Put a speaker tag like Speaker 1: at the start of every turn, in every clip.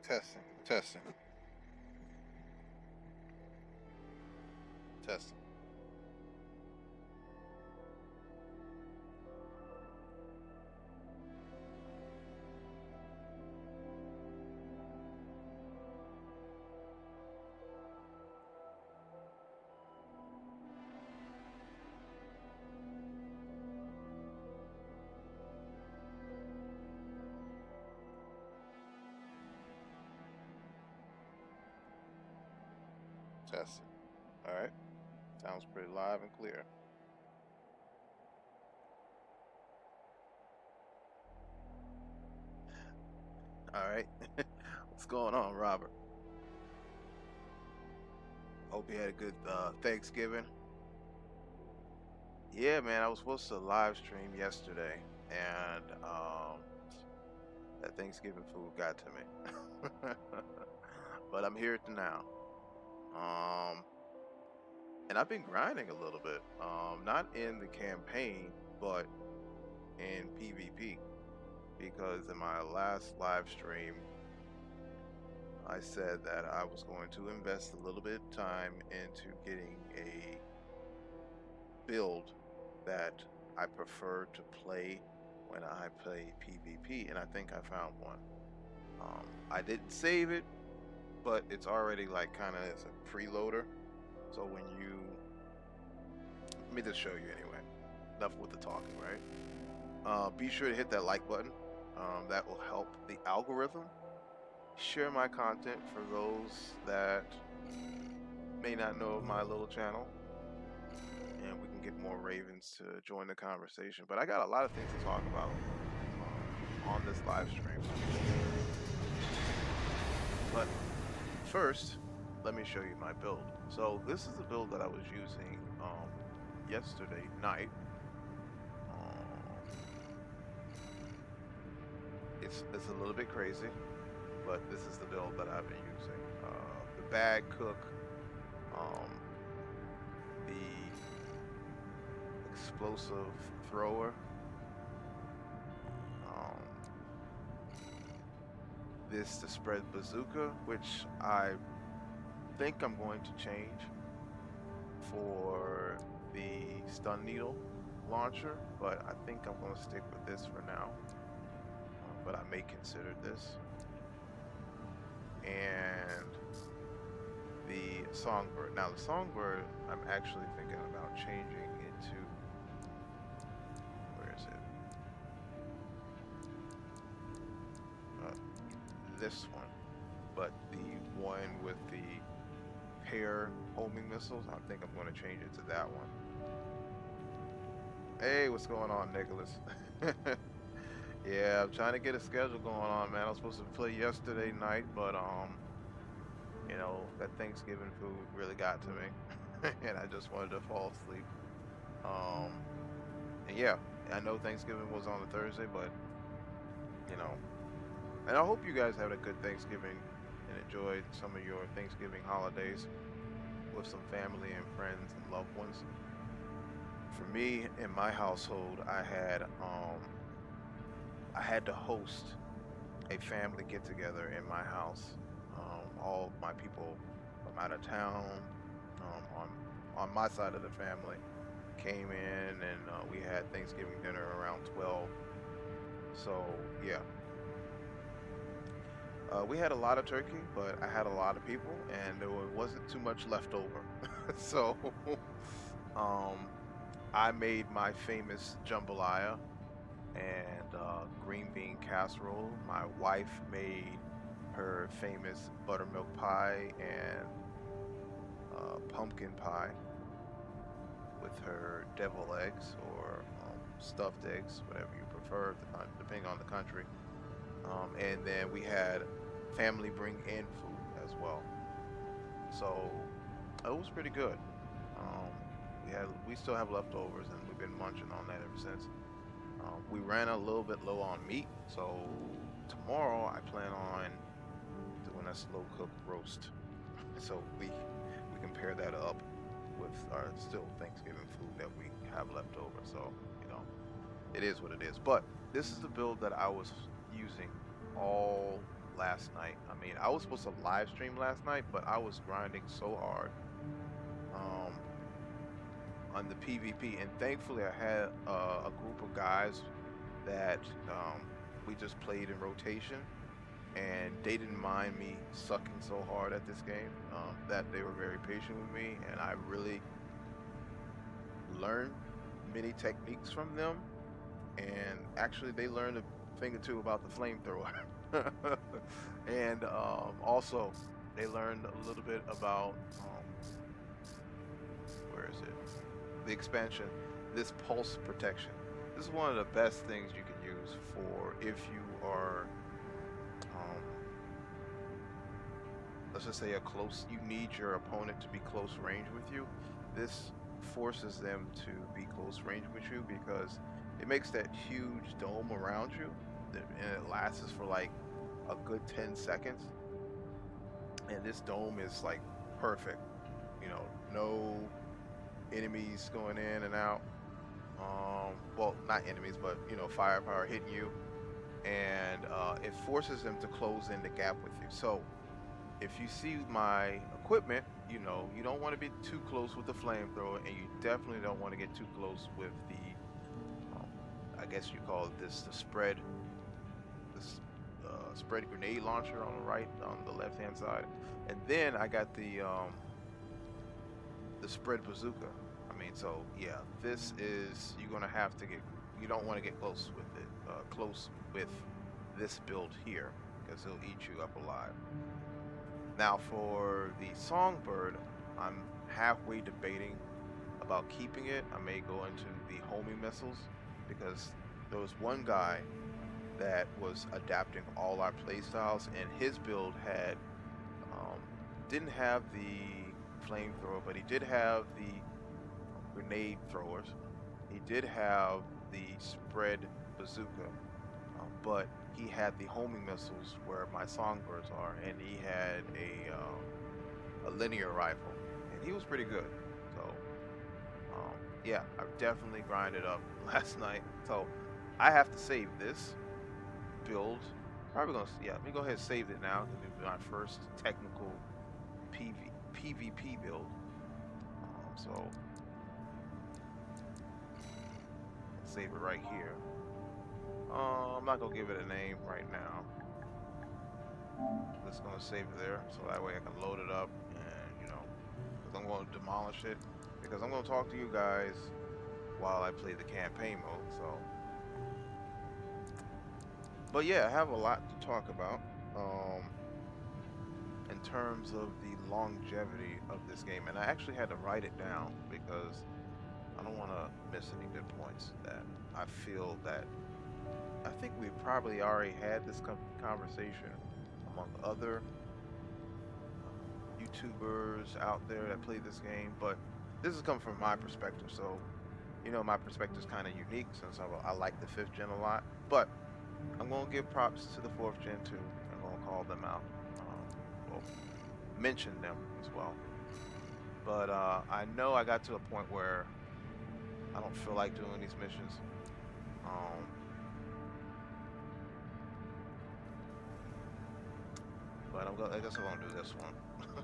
Speaker 1: Testing, testing, testing. Testing. All right. Sounds pretty live and clear. All right. What's going on, Robert? Hope you had a good Thanksgiving. Yeah, man. I was supposed to live stream yesterday, and that Thanksgiving food got to me. But I'm here to now. Um, and I've been grinding a little bit. Not in the campaign, but in PvP. Because in my last live stream, I said that I was going to invest a little bit of time into getting a build that I prefer to play when I play PvP, and I think I found one. I didn't save it, but it's already like kind of as a preloader. So when you, let me just show you anyway. Enough with the talking, right? Be sure to hit that like button. That will help the algorithm. Share my content for those that may not know of my little channel, and we can get more ravens to join the conversation. But I got a lot of things to talk about on this live stream. But first, let me show you my build. So this is the build that I was using yesterday night. It's a little bit crazy, but this is the build that I've been using. The bag cook, the explosive thrower, this the spread bazooka, which I think I'm going to change for the stun needle launcher, but I think I'm going to stick with this for now. But I may consider this. And the songbird. Now the songbird, I'm actually thinking about changing into, where is it? This one, but the one with the pair homing missiles, I think I'm going to change it to that one. Hey, what's going on, Nicholas? Yeah, I'm trying to get a schedule going on, man. I was supposed to play yesterday night, but you know, that Thanksgiving food really got to me, and I just wanted to fall asleep. And yeah, I know Thanksgiving was on a Thursday, but you know, and I hope you guys had a good Thanksgiving and enjoyed some of your Thanksgiving holidays with some family and friends and loved ones. For me, in my household, I had to host a family get together in my house. All my people from out of town, on my side of the family, came in, and we had Thanksgiving dinner around 12. So yeah, we had a lot of turkey, but I had a lot of people, and there wasn't too much left over. So um, I made my famous jambalaya and green bean casserole. My wife made her famous buttermilk pie and pumpkin pie with her devil eggs or stuffed eggs, whatever you prefer, depending on the country. And then we had family bring in food as well. So it was pretty good. Um, we still have leftovers, and we've been munching on that ever since. We ran a little bit low on meat, so tomorrow I plan on doing a slow cooked roast. So we can pair that up with our still Thanksgiving food that we have left over. So you know, it is what it is. But this is the build that I was using all last night. I mean, I was supposed to live stream last night, but I was grinding so hard um, on the PvP, and thankfully I had a group of guys that we just played in rotation, and they didn't mind me sucking so hard at this game, that they were very patient with me, and I really learned many techniques from them, and actually they learned a thing or two about the flamethrower. And also they learned a little bit about where is it, the expansion, this pulse protection. This is one of the best things you can use for if you are let's just say you need your opponent to be close range with you. This forces them to be close range with you because it makes that huge dome around you, and it lasts for like a good 10 seconds. And this dome is like perfect, no enemies going in and out. Well, not enemies, but firepower hitting you, and it forces them to close in the gap with you. So if you see my equipment, you don't want to be too close with the flamethrower, and you definitely don't want to get too close with the, I guess you call it the spread, spread grenade launcher on the left-hand side, and then I got the spread bazooka. I mean, so yeah, this is you don't want to get close with it, close with this build here, because it'll eat you up alive. Now for the Songbird, I'm halfway debating about keeping it. I may go into the homing missiles, because there was one guy that was adapting all our playstyles, and his build didn't have the flamethrower, but he did have the grenade throwers. He did have the spread bazooka, but he had the homing missiles where my Songbirds are, and he had a linear rifle, and he was pretty good. So yeah, I've definitely grinded up last night. So I have to save this build. Probably gonna, yeah, let me go ahead and save it now. This will be my first technical PvP build. So save it right here. I'm not gonna give it a name right now. Just gonna save it there, so that way I can load it up, and because I'm gonna demolish it, because I'm gonna talk to you guys while I play the campaign mode. So, but yeah, I have a lot to talk about in terms of the longevity of this game, and I actually had to write it down because I don't want to miss any good points that I feel that I think we probably already had this conversation among other YouTubers out there that play this game, but this is coming from my perspective. So, my perspective is kind of unique since I like the 5th gen a lot, but I'm going to give props to the 4th gen too. I'm going to call them out, well, mention them as well. But I know I got to a point where I don't feel like doing these missions. But I guess I'm gonna do this one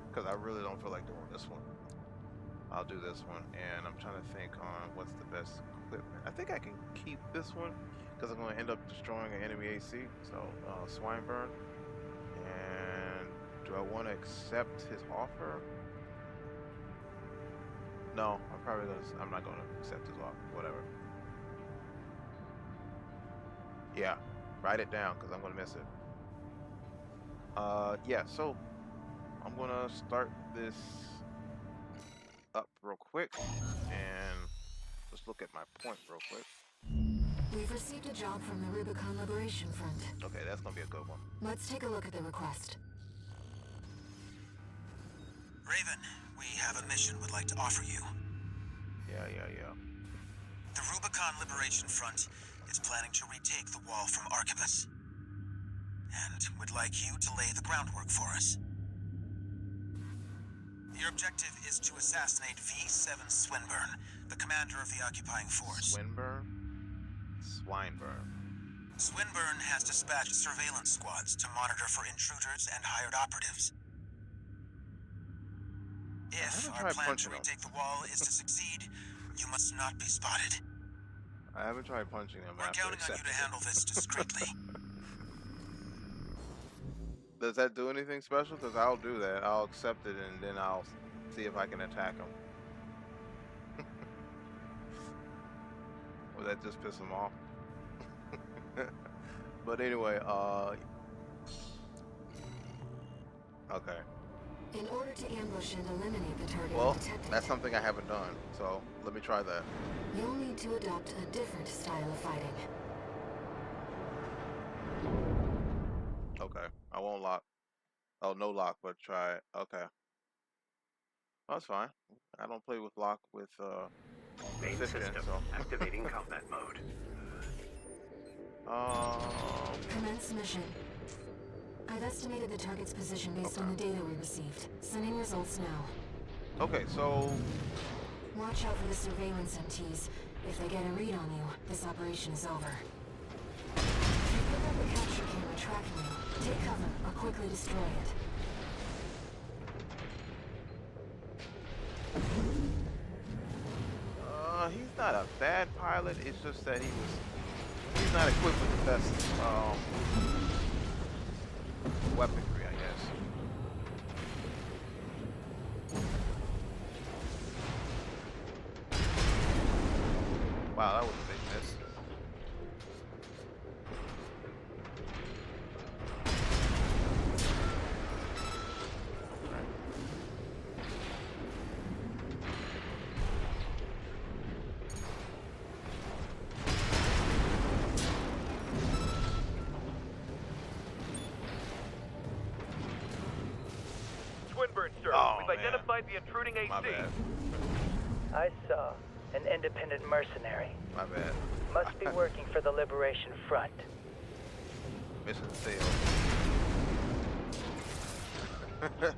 Speaker 1: because I really don't feel like doing this one. I'll do this one, and I'm trying to think on what's the best equipment. I think I can keep this one because I'm gonna end up destroying an enemy AC. So Swineburn, and do I want to accept his offer? No, I'm not gonna accept his offer. Whatever. Yeah, write it down because I'm gonna miss it. Yeah, so I'm gonna start this up real quick and just look at my point real quick.
Speaker 2: We've received a job from the Rubicon Liberation Front.
Speaker 1: Okay, that's gonna be a good one.
Speaker 2: Let's take a look at the request.
Speaker 3: Raven, we have a mission we'd like to offer you.
Speaker 1: Yeah.
Speaker 3: The Rubicon Liberation Front is planning to retake the wall from Archibus, and would like you to lay the groundwork for us. Your objective is to assassinate V7 Swinburne, the commander of the occupying force.
Speaker 1: Swinburne? Swineburne.
Speaker 3: Swinburne has dispatched surveillance squads to monitor for intruders and hired operatives.
Speaker 1: I
Speaker 3: If
Speaker 1: haven't
Speaker 3: our
Speaker 1: tried
Speaker 3: plan to
Speaker 1: punching him.
Speaker 3: retake the wall is to succeed, you must not be spotted.
Speaker 1: I haven't tried punching him
Speaker 3: We're
Speaker 1: after
Speaker 3: counting on you
Speaker 1: accepting
Speaker 3: to handle this discreetly.
Speaker 1: Does that do anything special? Because I'll do that. I'll accept it and then I'll see if I can attack him. Or that just piss him off? But anyway, okay.
Speaker 2: In order to ambush and eliminate the target
Speaker 1: Well,
Speaker 2: undetected,
Speaker 1: that's something I haven't done, so let me try that.
Speaker 2: you'll need to adopt a different style of fighting.
Speaker 1: Okay, I won't lock. Oh, no lock, but try it. Okay. That's fine. I don't play with lock with
Speaker 4: Main
Speaker 1: 5th gen,
Speaker 4: system
Speaker 1: so.
Speaker 4: activating combat mode.
Speaker 2: Commence mission. I've estimated the target's position based on the data we received. Sending results now.
Speaker 1: Okay, so
Speaker 2: Watch out for the surveillance MTs. If they get a read on you, this operation is over. If you pick up a capture camera tracking you, take cover or quickly destroy it.
Speaker 1: he's not a bad pilot. It's just that he's not equipped with the best weaponry, I guess. Wow, that was a big miss.
Speaker 5: Swinburne, sir.
Speaker 1: Oh,
Speaker 5: We've
Speaker 1: man.
Speaker 5: identified the intruding AC.
Speaker 1: My bad.
Speaker 6: I saw an independent mercenary.
Speaker 1: My bad.
Speaker 6: Must be working for the Liberation Front.
Speaker 1: Missing sale.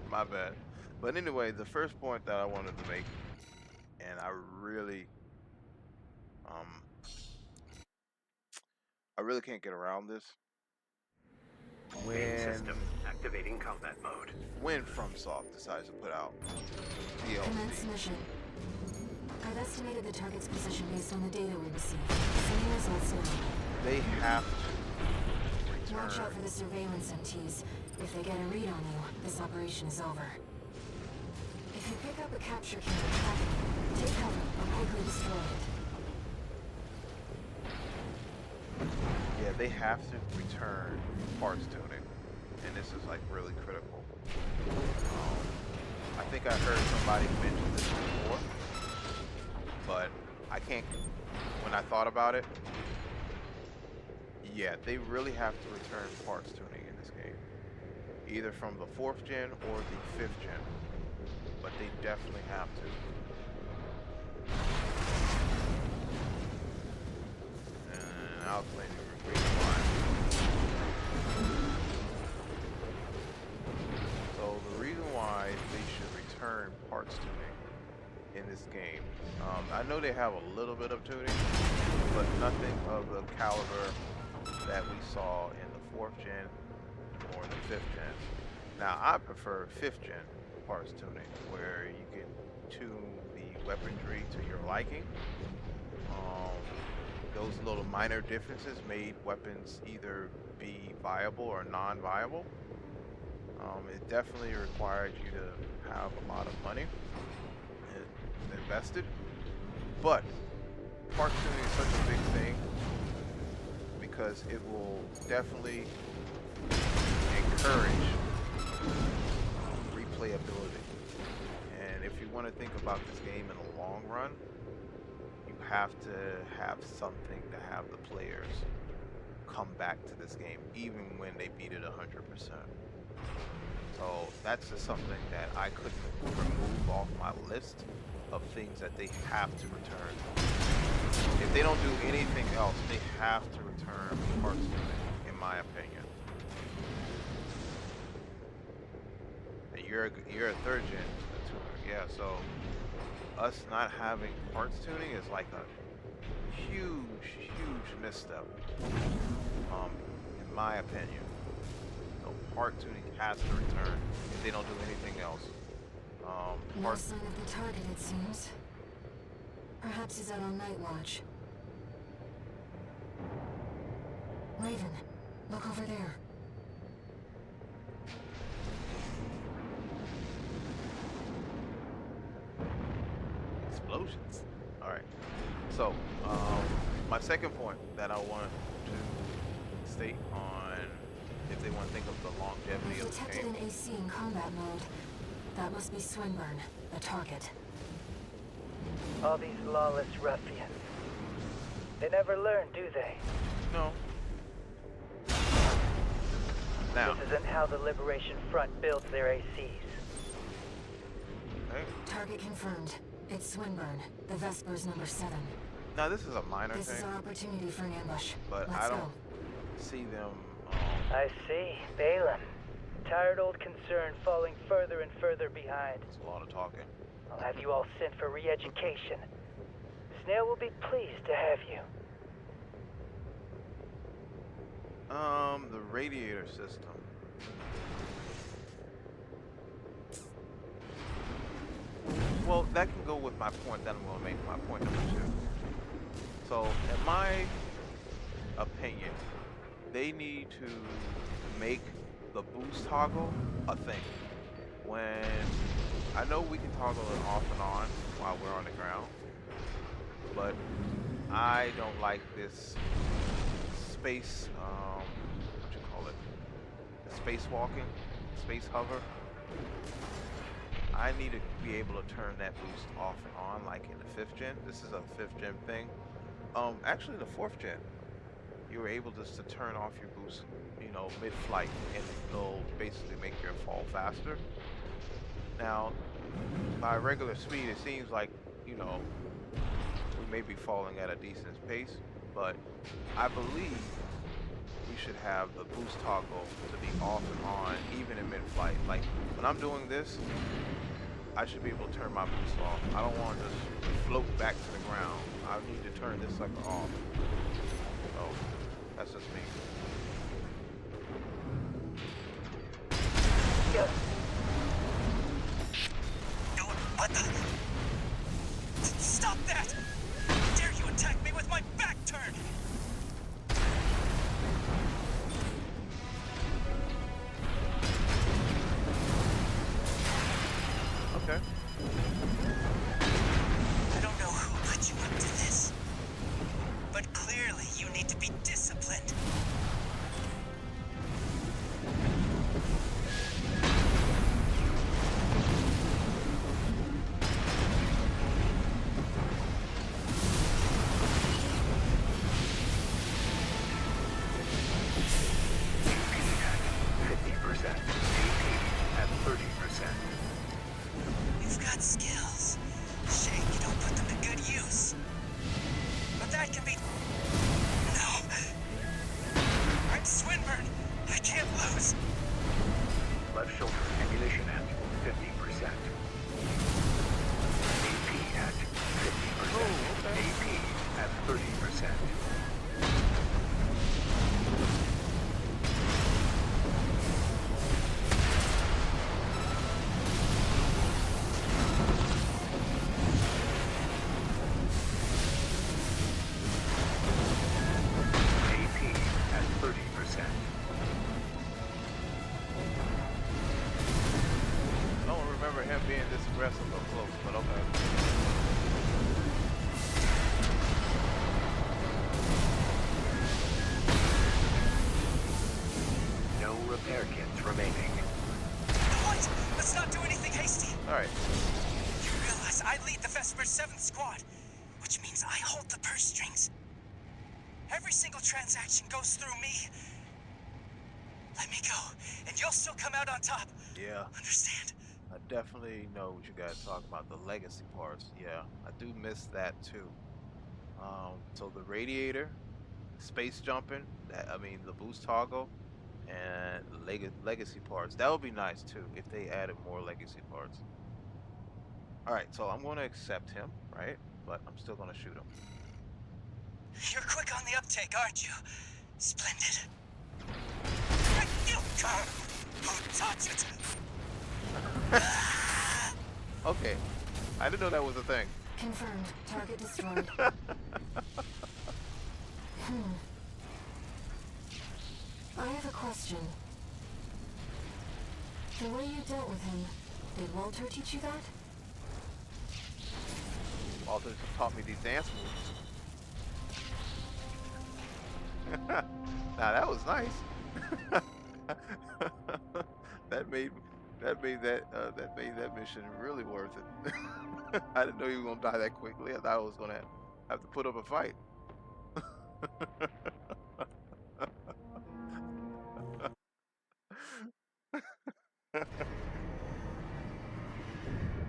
Speaker 1: My bad. But anyway, the first point that I wanted to make, and I really can't get around this.
Speaker 4: Main system activating combat mode.
Speaker 1: When FromSoft decides to put out
Speaker 2: Commence
Speaker 1: DLC,
Speaker 2: mission. I've estimated the target's position based on the data we received. Sending results now.
Speaker 1: they have to
Speaker 2: Watch out
Speaker 1: return.
Speaker 2: for the surveillance MTs. If they get a read on you, this operation is over. If you pick up a capture camera tracking you, take cover or quickly destroy it.
Speaker 1: Yeah, they have to return parts tuning, and this is like really critical. I think I heard somebody mention this before, but I can't. When I thought about it, yeah, they really have to return parts tuning in this game, either from the 4th gen or the 5th gen, but they definitely have to. And outgunning redefine. So the reason why they should return parts tuning in this game, I know they have a little bit of tuning, but nothing of the caliber that we saw in the 4th gen or the 5th gen. Now I prefer 5th gen parts tuning, where you can tune the weaponry to your liking. Those little minor differences made weapons either be viable or non-viable. It definitely required you to have a lot of money invested, but parts tuning is such a big thing because it will definitely encourage replayability. And if you want to think about this game in the long run, you have to have something to have the players come back to this game even when they beat it 100%. So that's just something that I couldn't remove off my list of things that they have to return. If they don't do anything else, they have to return parts tuning, in my opinion. And you're a 3rd gen tuner, yeah. So us not having parts tuning is like a huge misstep. in my opinion. So part tuning has to return if they don't do anything else.
Speaker 2: No
Speaker 1: Part
Speaker 2: sign of the target, it seems. Perhaps he's out on night watch. Raven, look over there.
Speaker 1: explosions. All right. So my second point that I wanted to state on if they want to think of the longevity
Speaker 2: We've
Speaker 1: of the
Speaker 2: detected
Speaker 1: game.
Speaker 2: an AC in combat mode. That must be Swinburne, the target.
Speaker 6: All these lawless ruffians. They never learn, do they?
Speaker 1: No. Now,
Speaker 6: This isn't how the Liberation Front builds their ACs.
Speaker 1: okay.
Speaker 2: Target confirmed. It's Swinburne, the Vespers number 7.
Speaker 1: Now this is a minor
Speaker 2: This is
Speaker 1: thing,
Speaker 2: our opportunity for an ambush.
Speaker 1: but
Speaker 2: Let's
Speaker 1: I don't
Speaker 2: go.
Speaker 1: see them.
Speaker 6: I see. Balaam. Tired old concern falling further and further behind.
Speaker 1: It's a lot of talking.
Speaker 6: I'll have you all sent for re-education. Snail will be pleased to have you.
Speaker 1: The radiator system. Well, that can go with my point that I'm going to make, my point number 2. So, in my opinion, they need to make the boost toggle a thing. When I know we can toggle it off and on while we're on the ground, but I don't like this space, what you call it, the space walking, space hover. I need to be able to turn that boost off and on like in the 5th gen. This is a 5th gen thing. Actually the 4th gen, you were able just to turn off your boost, you know, mid-flight, and it'll basically make your fall faster. Now, by regular speed, it seems like, you know, we may be falling at a decent pace, but I believe we should have the boost toggle to be off and on, even in mid-flight. Like, when I'm doing this, I should be able to turn my boost off. I don't want to just float back to the ground. I need to turn this sucker off. So, that's just me.
Speaker 6: Yeah.
Speaker 3: What the? Stop that! Dare you attack me with my back turned?
Speaker 1: Okay.
Speaker 3: I don't know who put you up to this, but clearly you need to be disciplined. You've got skills. Shame you don't put them to good use. But that can be... No. I'm Swinburne. I can't lose.
Speaker 4: Left shoulder ammunition at 50%. AP at 50%.
Speaker 1: Oh, okay.
Speaker 4: AP at 30%. AP at 30%.
Speaker 1: I don't remember him being this aggressive up close, but okay.
Speaker 4: No repair kits remaining.
Speaker 3: What? Let's not do anything hasty.
Speaker 1: Alright.
Speaker 3: You realize I lead the Vesper 7th Squad, which means I hold the purse strings. Every single transaction goes through me. Let me go, and you'll still come out on top.
Speaker 1: Yeah.
Speaker 3: Understand?
Speaker 1: I definitely know what you guys talk about, the legacy parts. Yeah, I do miss that too. So the radiator, space jumping, that I mean the boost toggle, and the legacy parts. That would be nice too if they added more legacy parts. All right, so I'm going to accept him, right? But I'm still going to shoot him.
Speaker 3: You're quick on the uptake, aren't you? Splendid. You cur! Who taught you to?
Speaker 1: Okay, I didn't know that was a thing.
Speaker 2: Confirmed. Target destroyed. I have a question. The way you dealt with him, did Walter teach you that?
Speaker 1: Walter taught me these dance moves. Now that was nice. that made that mission really worth it. I didn't know you were gonna die that quickly. I thought I was gonna have to put up a fight.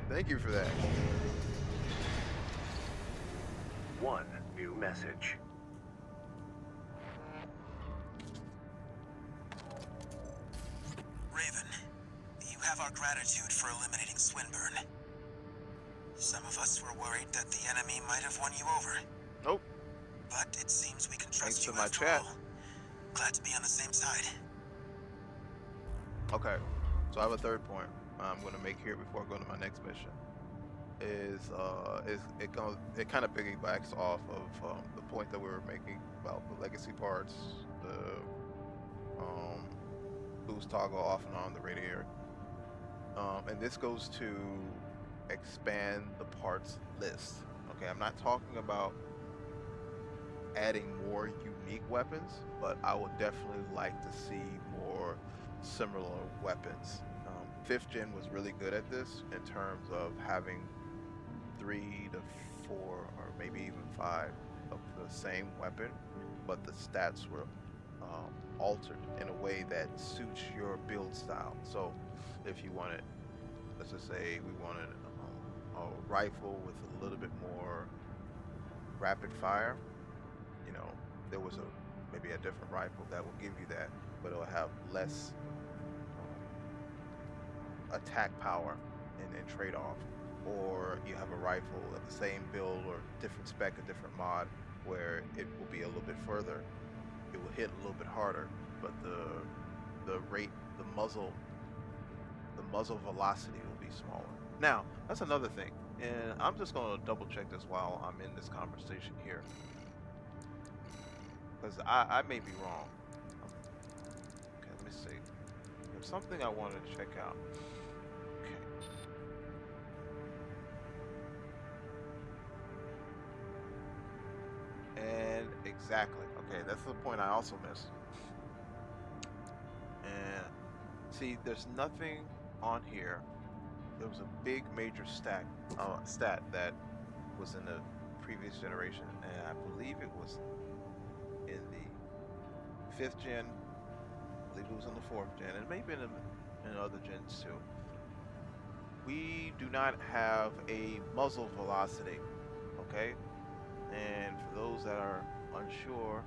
Speaker 1: Thank you for that.
Speaker 4: One new message.
Speaker 3: Raven, you have our gratitude for eliminating Swinburne. Some of us were worried that the enemy might have won you over,
Speaker 1: Nope.
Speaker 3: but it seems we can
Speaker 1: Thanks
Speaker 3: trust
Speaker 1: to
Speaker 3: you
Speaker 1: my
Speaker 3: after
Speaker 1: chat.
Speaker 3: all. Glad to be on the same side.
Speaker 1: Okay. So I have a third point I'm gonna make here before I go to my next mission. Is it kind of piggybacks off of the point that we were making about the legacy parts, the boost toggle off and on the radiator, and this goes to expand the parts list. Okay, I'm not talking about adding more unique weapons, but I would definitely like to see more similar weapons. 5th gen was really good at this in terms of having 3 to 4 or maybe even 5 of the same weapon, but the stats were altered in a way that suits your build style. So if you wanted, let's just say we wanted a rifle with a little bit more rapid fire, you know, there was maybe a different rifle that will give you that, but it'll have less attack power in trade-off. Or you have a rifle of the same build or different spec, a different mod, where it will be a little bit further. It will hit a little bit harder, but the muzzle velocity will be smaller. Now, that's another thing, and I'm just going to double check this while I'm in this conversation here, because I may be wrong. Okay, let me see. There's something I wanted to check out. And exactly. Okay, that's the point I also missed. And see, there's nothing on here. There was a big major stat that was in the previous generation, and I believe it was in the 5th gen. I believe it was in the 4th gen, and maybe in other gens too. We do not have a muzzle velocity. Okay, and for those that are unsure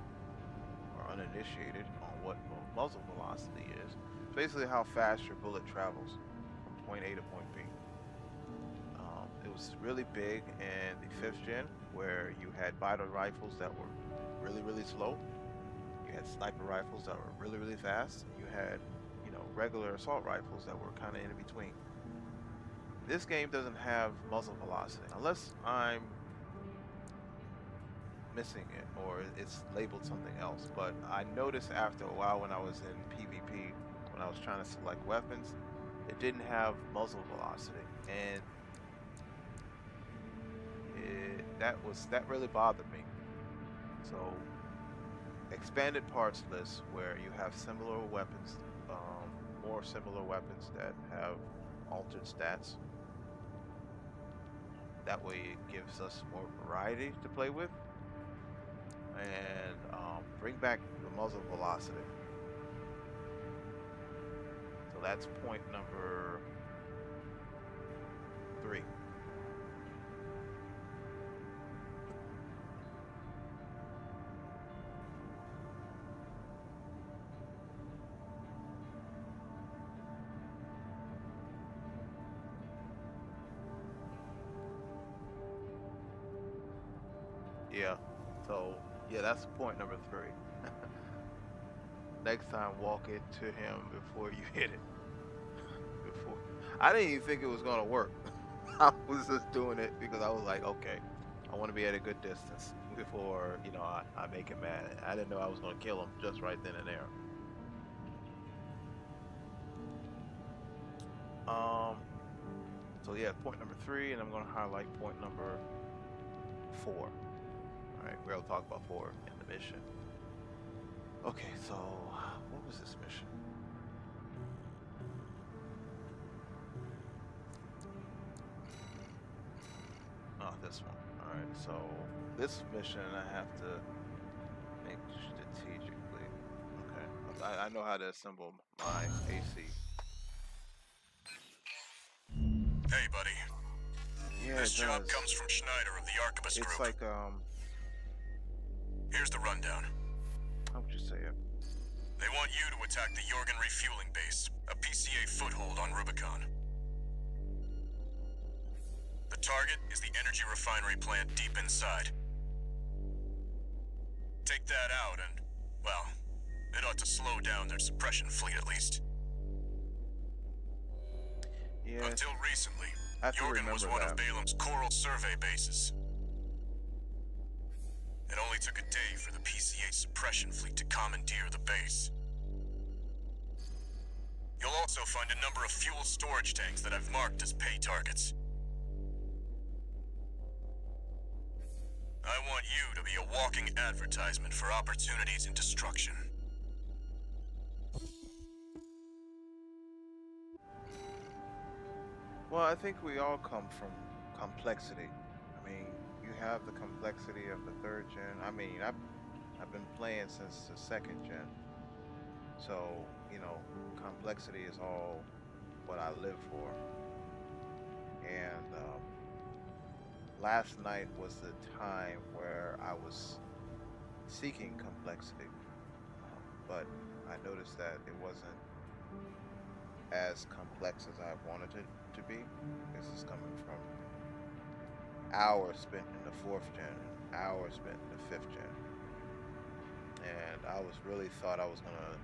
Speaker 1: or uninitiated on what muzzle velocity is, it's basically how fast your bullet travels from point A to point B. It was really big in the 5th gen, where you had battle rifles that were really, really slow. You had sniper rifles that were really, really fast. And you had, regular assault rifles that were kind of in between. This game doesn't have muzzle velocity, unless I'm missing it or it's labeled something else. But I noticed after a while when I was in PvP, when I was trying to select weapons, it didn't have muzzle velocity, and that really bothered me. So expanded parts list where you have similar weapons, more similar weapons that have altered stats. That way it gives us more variety to play with, and bring back the muzzle velocity. So that's point number 3. Yeah. So yeah, that's point number 3. Next time, walk into him before you hit it. Before I didn't even think it was gonna work. I was just doing it because I was like, okay, I want to be at a good distance before I make him mad. I didn't know I was gonna kill him just right then and there. Um. So yeah, point number 3, and I'm gonna highlight point number 4. All right, we'll talk about 4 in the mission. Okay, so what was this mission? Oh, this one. All right, so this mission I have to think strategically. Okay, I know how to assemble my AC.
Speaker 7: Hey, buddy.
Speaker 1: Yeah,
Speaker 7: This
Speaker 1: it
Speaker 7: job
Speaker 1: does.
Speaker 7: comes from Schneider of the Arquebus
Speaker 1: It's
Speaker 7: Group.
Speaker 1: like
Speaker 7: Here's the rundown.
Speaker 1: how would you say it?
Speaker 7: They want you to attack the Jorgen refueling base, a PCA foothold on Rubicon. The target is the energy refinery plant deep inside. Take that out and, well, it ought to slow down their suppression fleet at least.
Speaker 1: Yeah,
Speaker 7: Until recently,
Speaker 1: I have to
Speaker 7: Jorgen was
Speaker 1: remember
Speaker 7: one of
Speaker 1: that.
Speaker 7: Balam's coral survey bases. It only took a day for the PCA suppression fleet to commandeer the base. You'll also find a number of fuel storage tanks that I've marked as pay targets. I want you to be a walking advertisement for opportunities in destruction.
Speaker 1: Well, I think we all come from complexity. I mean, you have the complexity of the 3rd gen. I mean, I've been playing since the 2nd gen, so complexity is all what I live for. And last night was the time where I was seeking complexity, but I noticed that it wasn't as complex as I wanted it to be. This is coming from hours spent in the 4th gen and hours spent in the 5th gen. And I was really thought I was gonna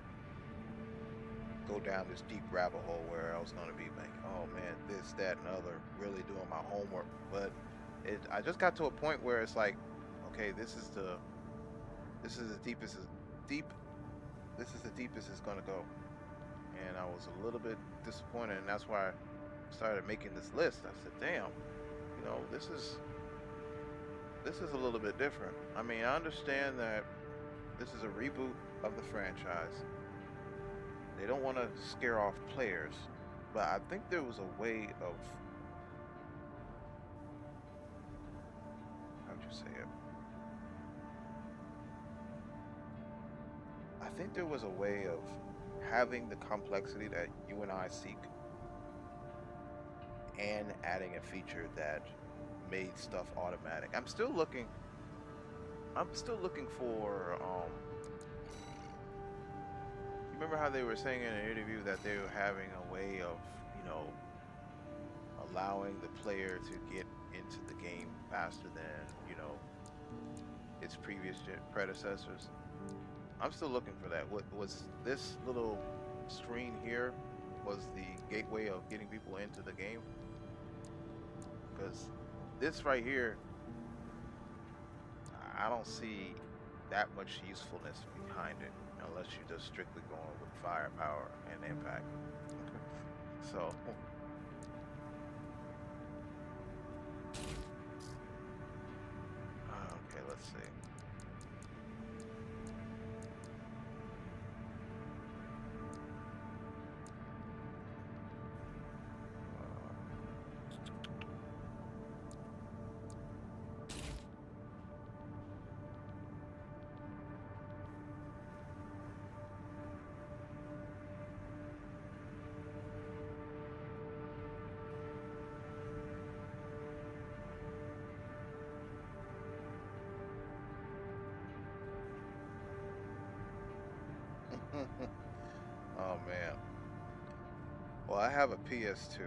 Speaker 1: go down this deep rabbit hole where I was gonna be like, oh man, this, that, and other, really doing my homework. But I just got to a point where it's like, okay, this is the deepest it's gonna go. And I was a little bit disappointed, and that's why I started making this list. I said, damn, this is a little bit different. I mean, I understand that this is a reboot of the franchise. They don't want to scare off players, but I think there was a way of, how would you say it? I think there was a way of having the complexity that you and I seek and adding a feature that made stuff automatic. I'm still looking for you remember how they were saying in an interview that they were having a way of, allowing the player to get into the game faster than, its previous predecessors? I'm still looking for that. What was this little screen here was the gateway of getting people into the game? Because this right here, I don't see that much usefulness behind it unless you're just strictly going with firepower and impact. So okay, let's see. Oh man. Well, I have a PS2.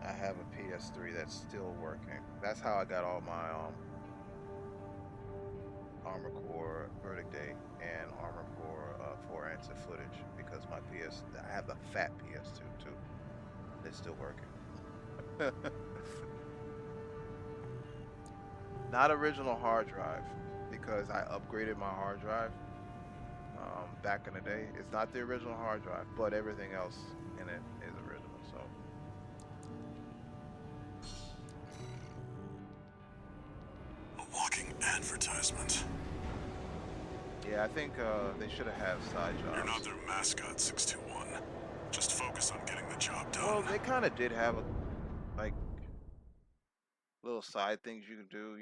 Speaker 1: I have a PS3 that's still working. That's how I got Armor Core Verdict Day and Armor Core for Answer Footage because my I have the fat PS2 too. It's still working. Not original hard drive because I upgraded my hard drive back in the day. It's not the original hard drive, but everything else in it is original. So
Speaker 7: A walking advertisement.
Speaker 1: yeah, I think they should have had side jobs.
Speaker 7: You're not their mascot, 621. Just focus on getting the job done.
Speaker 1: Well, they kind of did have like little side things you can do.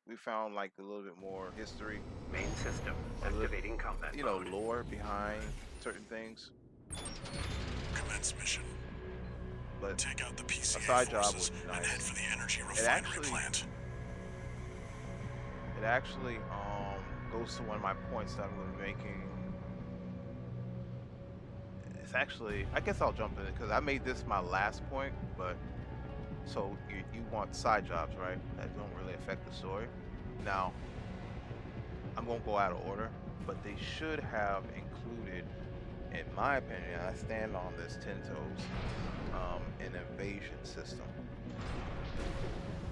Speaker 1: We found like a little bit more history,
Speaker 4: Main system activating combat mode.
Speaker 1: lore behind certain things.
Speaker 7: Commence mission.
Speaker 1: But
Speaker 7: Take out the PCA
Speaker 1: a side job
Speaker 7: forces
Speaker 1: would be
Speaker 7: and
Speaker 1: nice.
Speaker 7: head for the energy refinery plant.
Speaker 1: It actually goes to one of my points that I'm going to be making. It's actually, I guess I'll jump in it because I made this my last point, but so you want side jobs, right? That don't really affect the story. Now, I'm going to go out of order, but they should have included, in my opinion, I stand on this 10 toes, an invasion system.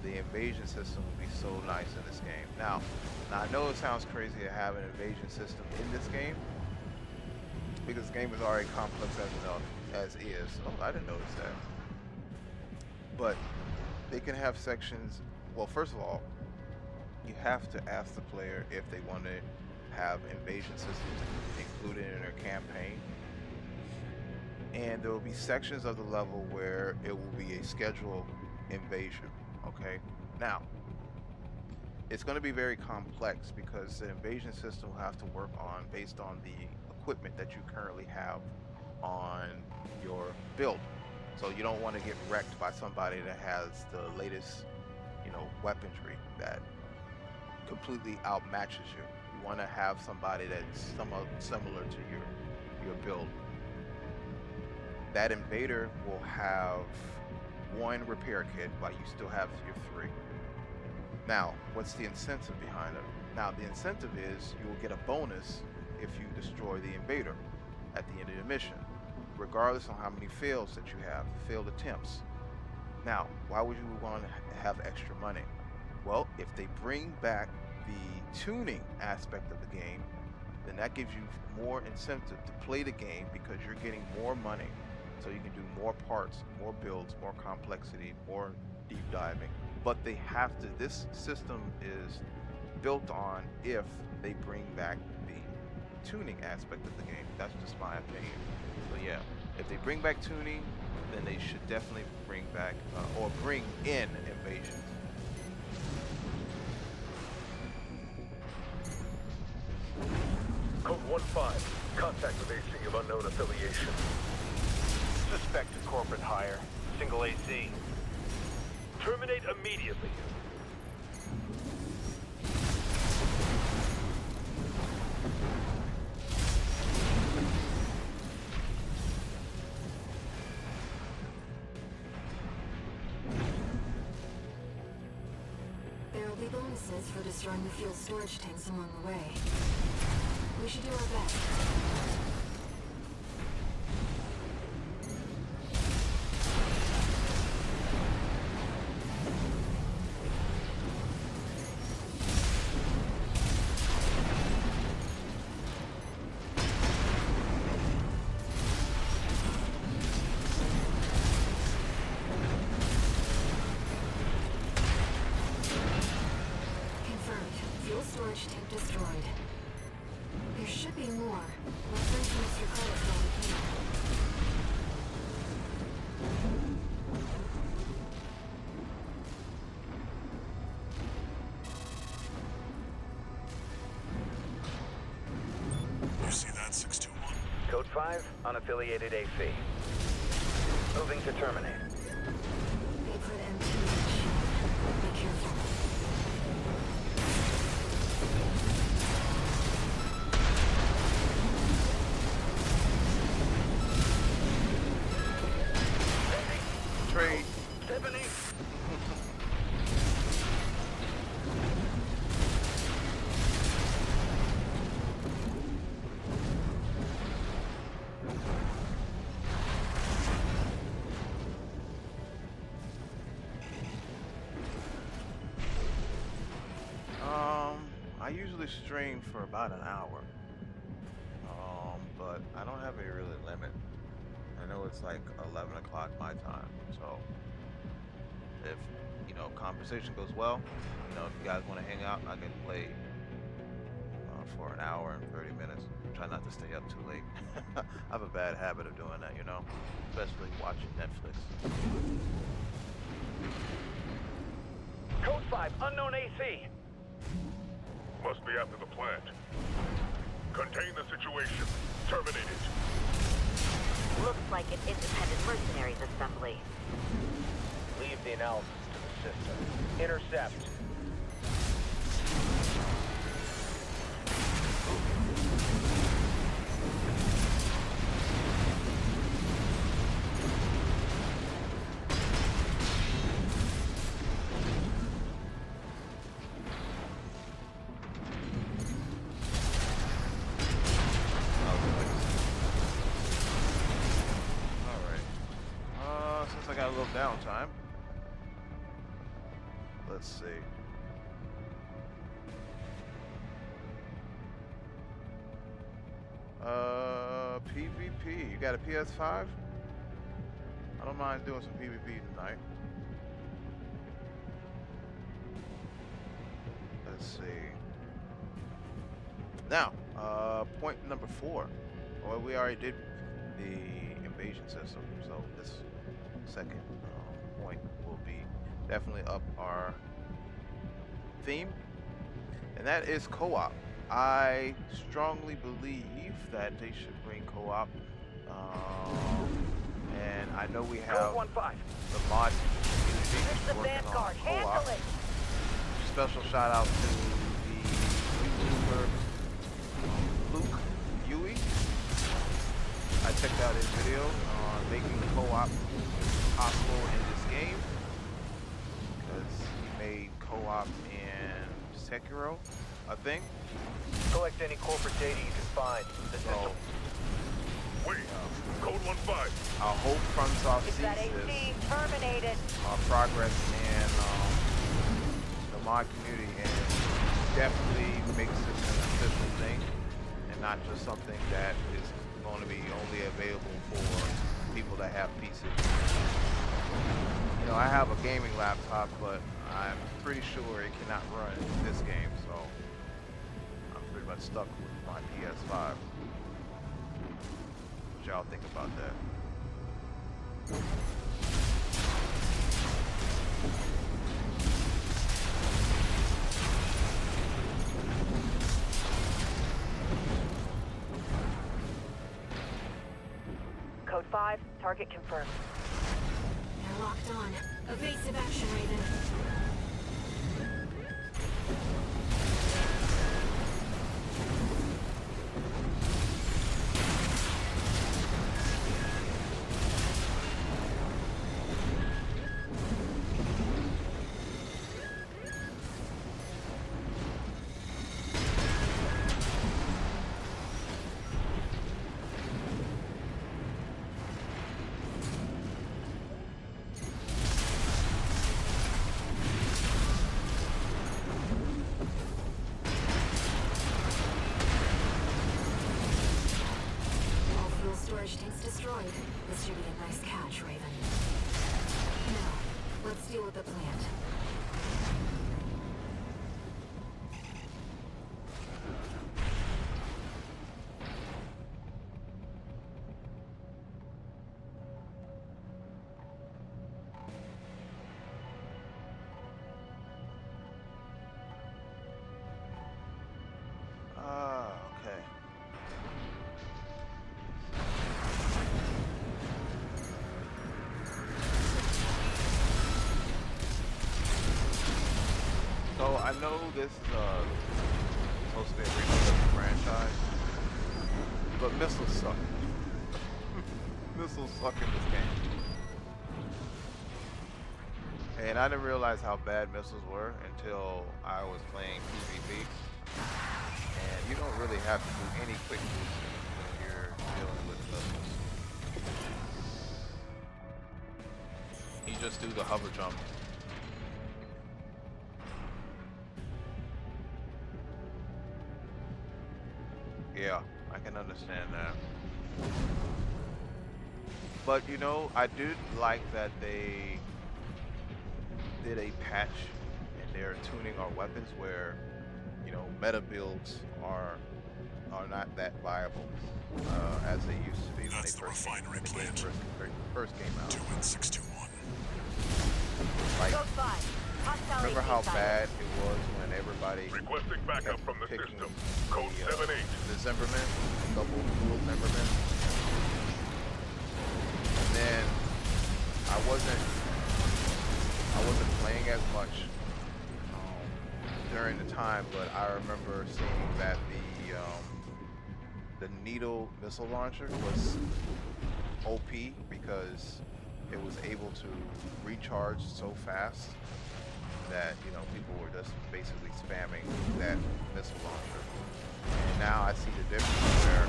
Speaker 1: The invasion system would be so nice in this game. Now I know it sounds crazy to have an invasion system in this game because the game is already complex as is. Oh, I didn't notice that. But they can have sections. Well, first of all, you have to ask the player if they want to have invasion systems included in their campaign. And there will be sections of the level where it will be a scheduled invasion. Okay, now it's going to be very complex because the invasion system will have to work on based on the equipment that you currently have on your build. So you don't want to get wrecked by somebody that has the latest, weaponry that completely outmatches you. You want to have somebody that's somewhat similar to your build. That invader will have one repair kit while you still have your 3. Now, what's the incentive behind it? Now, the incentive is you will get a bonus if you destroy the invader at the end of the mission, regardless of how many fails that you have, failed attempts. Now, why would you want to have extra money? Well, if they bring back the tuning aspect of the game, then that gives you more incentive to play the game because you're getting more money. So you can do more parts, more builds, more complexity, more deep diving. But they have to, this system is built on if they bring back the tuning aspect of the game. That's just my opinion. So yeah, if they bring back tuning, then they should definitely bring back, or bring in invasions.
Speaker 5: Code 1-5. Contact with AC of unknown affiliation.
Speaker 8: Suspected corporate hire. Single AC.
Speaker 5: Terminate immediately.
Speaker 2: There will be bonuses for destroying the fuel storage tanks along the way. We should do our best. Confirmed. Fuel storage tank destroyed. There should be more. Let's bring some extra credits while we can.
Speaker 7: You see that, 621?
Speaker 8: Code 5, unaffiliated AC. Moving to terminate.
Speaker 2: They put MT in the shield. Be careful.
Speaker 1: Trade.
Speaker 5: 70.
Speaker 1: usually stream for about an hour, but I don't have a really limit. I know it's like 11 o'clock my time, so if conversation goes well, if you guys want to hang out, I can play for an hour and 30 minutes. Try not to stay up too late. I have a bad habit of doing that, especially watching Netflix.
Speaker 8: Code 5, unknown AC.
Speaker 5: Must be after the plant. Contain the situation. Terminate it.
Speaker 9: Looks like an independent mercenaries assembly.
Speaker 8: Leave the analysis to the system. Intercept.
Speaker 1: I got a little downtime. Let's see. PvP. You got a PS5? I don't mind doing some PvP tonight. Let's see. Now, point number 4. Well, we already did the invasion system, so this second point will be definitely up our theme, and that is co-op. I strongly believe that they should bring co-op, and I know we have the mod community working on co-op. Special shout out to the YouTuber Luke Yui. I checked out his video on making the co-op possible in this game, because he made co-op in Sekiro, I think.
Speaker 8: Collect any corporate data you can find. The system.
Speaker 5: Wait, code 1-5.
Speaker 1: I hope FromSoftware sees this
Speaker 9: terminated.
Speaker 1: Progress in the mod community and definitely makes this an official thing and not just something that is going to be only available for people that have PCs. I have a gaming laptop, but I'm pretty sure it cannot run this game, so I'm pretty much stuck with my PS5. What y'all think about that?
Speaker 9: Code 5, target confirmed.
Speaker 2: They're locked on. Evasive action, Raven. Storage tanks destroyed. This should be a nice catch, Raven. Now, let's deal with the plant.
Speaker 1: Okay. So I know this is supposed to be a remake of the franchise, but missiles suck. Missiles suck in this game. And I didn't realize how bad missiles were until I was playing PvP. And you don't really have to do any quick moves when you're dealing with missiles. You just do the hover jump. Yeah, I can understand that. But you know, I did like that they did a patch and they're tuning our weapons where, you know, meta builds are not that viable as they used to be when
Speaker 7: That's the refinery
Speaker 1: when the game
Speaker 7: plant.
Speaker 1: first came out.
Speaker 7: 2N621.
Speaker 1: Like,
Speaker 9: Code 5. Hostile
Speaker 1: remember
Speaker 9: AC
Speaker 1: how
Speaker 9: sighted.
Speaker 1: bad it was when everybody
Speaker 5: Requesting backup
Speaker 1: kept
Speaker 5: from the
Speaker 1: picking
Speaker 5: system. Code 78.
Speaker 1: the Zimmerman, double dual Zimmerman, and then I wasn't playing as much during the time, but I remember seeing that the needle missile launcher was OP because it was able to recharge so fast that, you know, people were just basically spamming that missile launcher. And now I see the difference where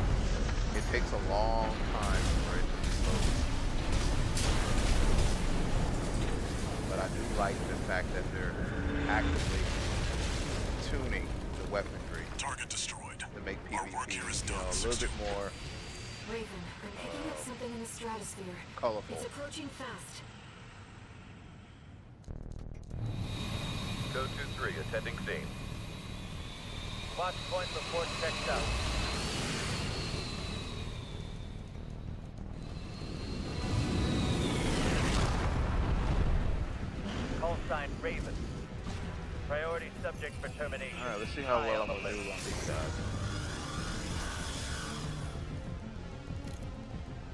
Speaker 1: it takes a long time for it to reload. But I do like the fact that they're actively tuning the weaponry
Speaker 7: Target destroyed.
Speaker 1: to make
Speaker 7: Our work
Speaker 1: PvP,
Speaker 7: here is
Speaker 1: you know,
Speaker 7: done,
Speaker 1: a little bit more
Speaker 2: Raven, I'm picking up something in the stratosphere.
Speaker 1: colorful.
Speaker 2: It's approaching fast.
Speaker 8: Code 2-3, attending scene.
Speaker 6: Watch point report checked out. Call sign Raven. Priority subject for termination.
Speaker 1: All right, let's see how
Speaker 6: Eye
Speaker 1: well
Speaker 6: on
Speaker 1: I'm
Speaker 6: the
Speaker 1: gonna do
Speaker 6: list.
Speaker 1: on these guys.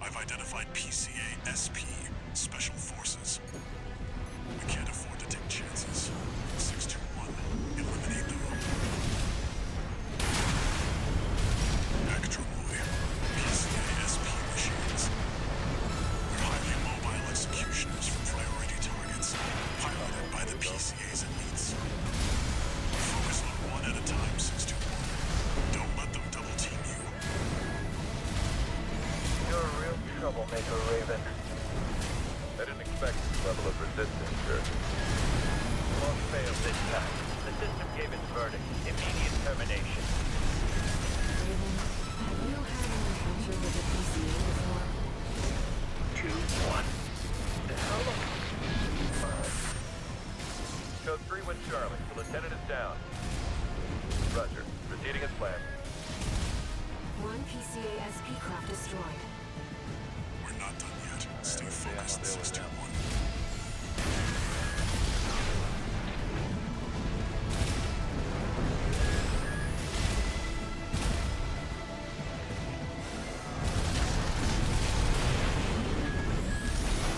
Speaker 7: I've identified PCA SP, Special Forces. We can't afford to take chances. 621, eliminate them. Actromoy, PCA SP machines. They're highly mobile executioners for priority targets, piloted by the PCA's elites. Focus on one at a time, 621. Don't let them double team you.
Speaker 6: You're a real troublemaker, Raven.
Speaker 8: I didn't expect this level of resistance, sir.
Speaker 6: Won't fail this time. The system gave its verdict. Immediate termination.
Speaker 2: Raven, have you had an encounter with the PCA before?
Speaker 4: 2-1.
Speaker 8: Code 3 with Charlie. The lieutenant is down. Roger. Proceeding as planned.
Speaker 2: One PCA SP craft destroyed.
Speaker 7: We're not done yet. Stay
Speaker 1: let's see how
Speaker 7: focused,
Speaker 1: I deal with them.
Speaker 7: 621.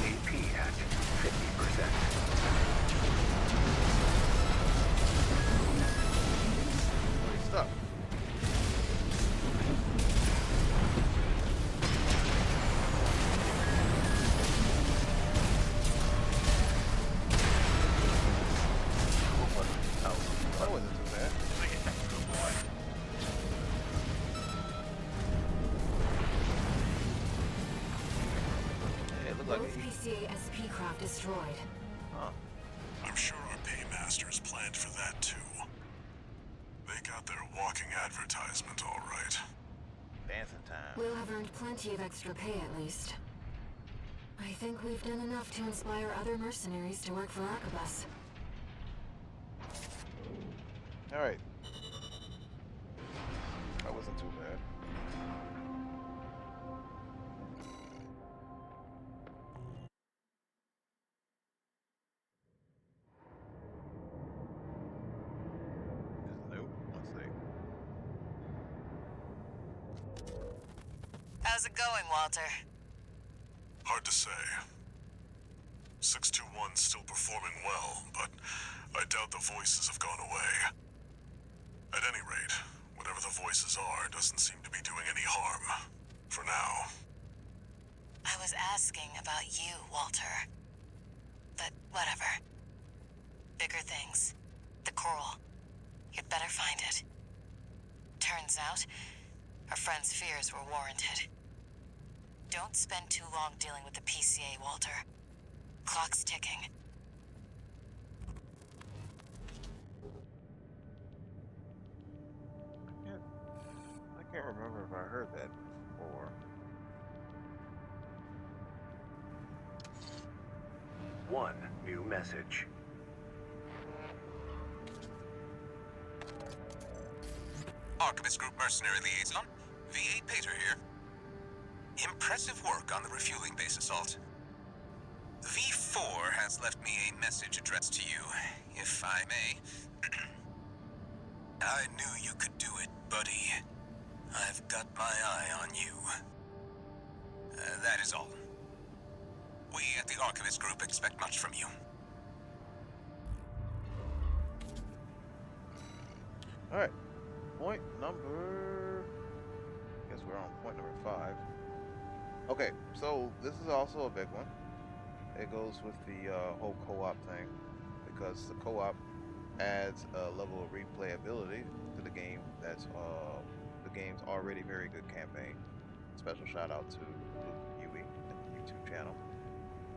Speaker 4: AP at 50%.
Speaker 1: Oh, he's stuck. That wasn't too bad. Yeah, it looked like
Speaker 2: Both
Speaker 1: he,
Speaker 2: PCA SP craft destroyed.
Speaker 7: I'm sure our paymasters planned for that too. They got their walking advertisement all right.
Speaker 1: dancing time.
Speaker 2: We'll have earned plenty of extra pay at least. I think we've done enough to inspire other mercenaries to work for Arquebus.
Speaker 1: All right. That wasn't too bad. Nope. Let's see.
Speaker 10: How's it going, Walter?
Speaker 7: Hard to say. 621's still performing well, but I doubt the voices have gone away. At any rate, whatever the voices are doesn't seem to be doing any harm. For now.
Speaker 10: I was asking about you, Walter. But whatever. Bigger things. The coral. You'd better find it. Turns out, our friend's fears were warranted. Don't spend too long dealing with the PCA, Walter. Clock's ticking.
Speaker 1: I Can't remember if I heard that before.
Speaker 4: One new message.
Speaker 11: Archivist Group Mercenary Liaison, V8 Pater here. Impressive work on the refueling base assault. V4 has left me a message addressed to you, if I may. I knew you could do it, buddy. I've got my eye on you. That is all. We at the Archivist Group expect much from you.
Speaker 1: Alright. Point number... I guess we're on point number 5. Okay, so this is also a big one. It goes with the whole co-op thing, because the co-op adds a level of replayability to the game that's the game's already very good campaign. Special shout out to Luke Yui at the YouTube channel.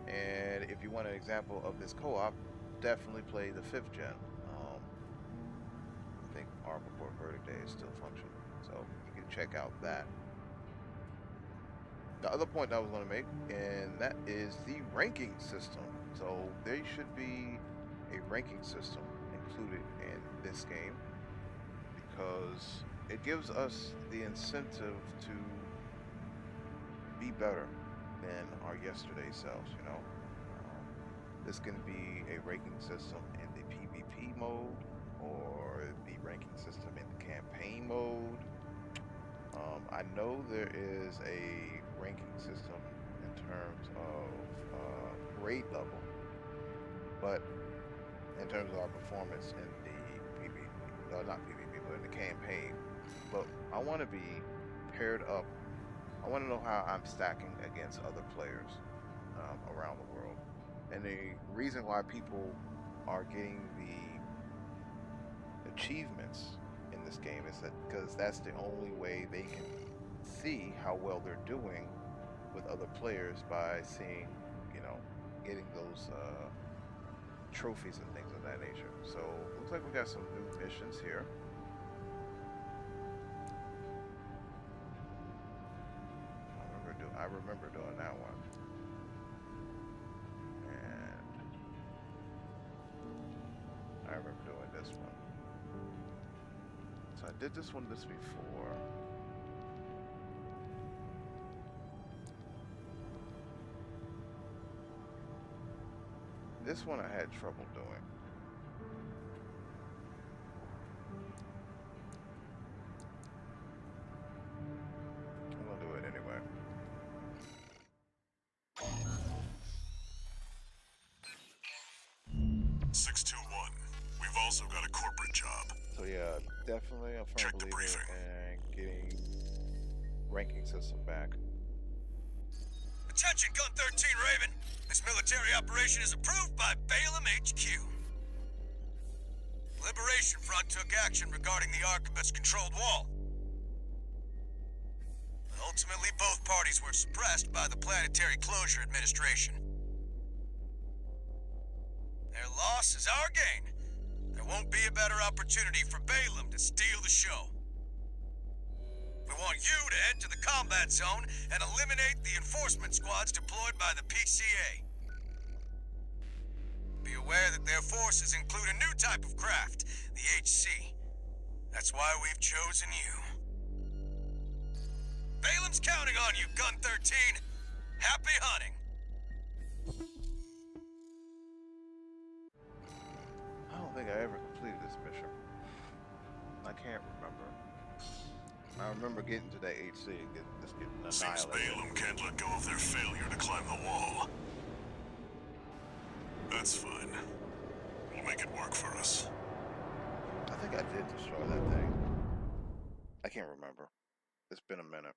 Speaker 1: And if you want an example of this co-op, definitely play the 5th gen. I think Arm Before Verdict Day is still functioning, so you can check out that. The other point I was going to make, and that is the ranking system. So there should be a ranking system included in this game, because it gives us the incentive to be better than our yesterday selves, you know. This can be a ranking system in the PvP mode, or the ranking system in the campaign mode. I know there is a ranking system in terms of grade level, but in terms of our performance in the PvP, not PvP, but in the campaign. But I want to be paired up. I want to know how I'm stacking against other players around the world. And the reason why people are getting the achievements in this game is that because that's the only way they can see how well they're doing with other players, by seeing, you know, getting those trophies and things of that nature. So looks like we got some new missions here. I remember doing that one. And I remember doing this one. So I did this one before. This one I had trouble doing. I'm gonna do it anyway.
Speaker 7: We've also got a corporate job.
Speaker 1: So yeah, definitely a firm believer in getting ranking system back.
Speaker 11: Attention, Gun 13 Raven. This military operation is approved by Balaam HQ. Liberation Front took action regarding the Archibus-controlled wall. Ultimately, both parties were suppressed by the Planetary Closure Administration. Their loss is our gain. There won't be a better opportunity for Balaam to steal the show. We want you to head to the combat zone and eliminate the enforcement squads deployed by the PCA. Be aware that their forces include a new type of craft, the HC. That's why we've chosen you. Balaam's counting on you, Gun 13. Happy hunting.
Speaker 1: I don't think I ever completed this mission. I can't remember. I remember getting to that HC and just getting
Speaker 7: Seems
Speaker 1: annihilated.
Speaker 7: Balaam can't let go of their failure to climb the wall. That's fine. We'll make it work for us.
Speaker 1: I think I did destroy that thing. I can't remember. It's been a minute.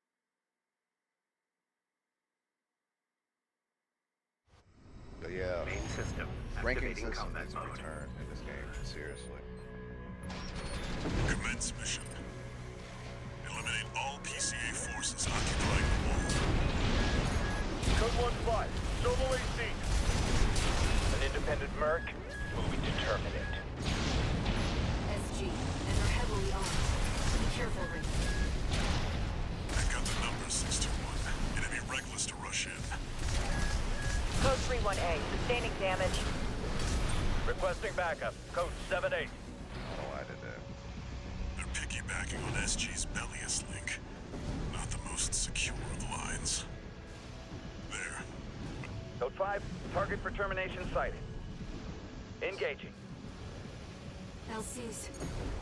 Speaker 1: But yeah,
Speaker 4: Main system.
Speaker 1: ranking
Speaker 4: Activating
Speaker 1: system
Speaker 4: combat
Speaker 1: needs to
Speaker 4: mode.
Speaker 1: return in this game. Seriously.
Speaker 7: Commence mission. Eliminate all PCA forces occupying the wall.
Speaker 5: Code 1-5, solo AC.
Speaker 6: An independent merc moving to terminate.
Speaker 2: SG, and are heavily armed. Be careful, Raven.
Speaker 6: Sustaining damage.
Speaker 4: Requesting backup. Code 7-8.
Speaker 1: Oh, I did that.
Speaker 7: They're piggybacking on SG's Bellius link. Not the most secure of lines. There.
Speaker 8: Code 5, target for termination sighted. Engaging.
Speaker 2: LCs.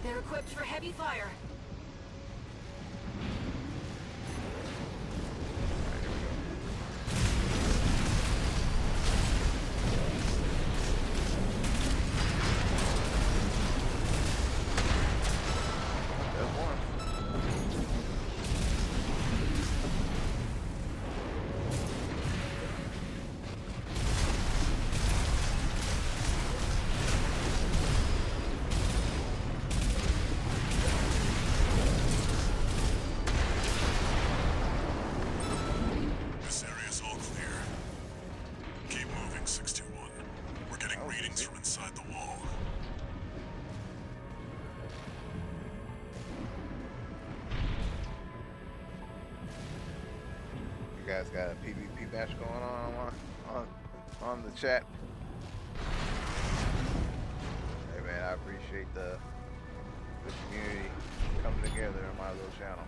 Speaker 2: They're equipped for heavy fire.
Speaker 7: This area's all clear. Keep moving, 621. We're getting readings from inside the wall.
Speaker 1: You guys got a PvP match going on the chat. Hey man, I appreciate the community coming together in my little channel.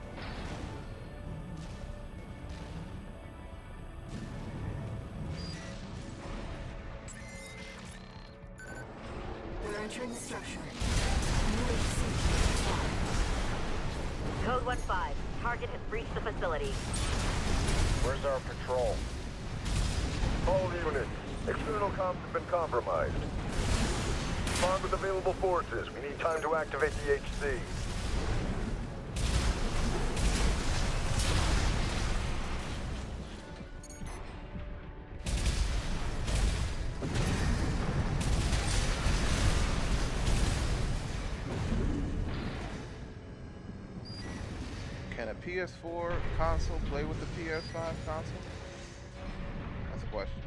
Speaker 2: We're entering the structure.
Speaker 9: Code 1-5. Target has breached the facility.
Speaker 4: Where's our patrol? All units. External comms have been compromised. Respond with available forces. We need time to activate the HC.
Speaker 1: Can a PS4 console play with the PS5 console? That's a question.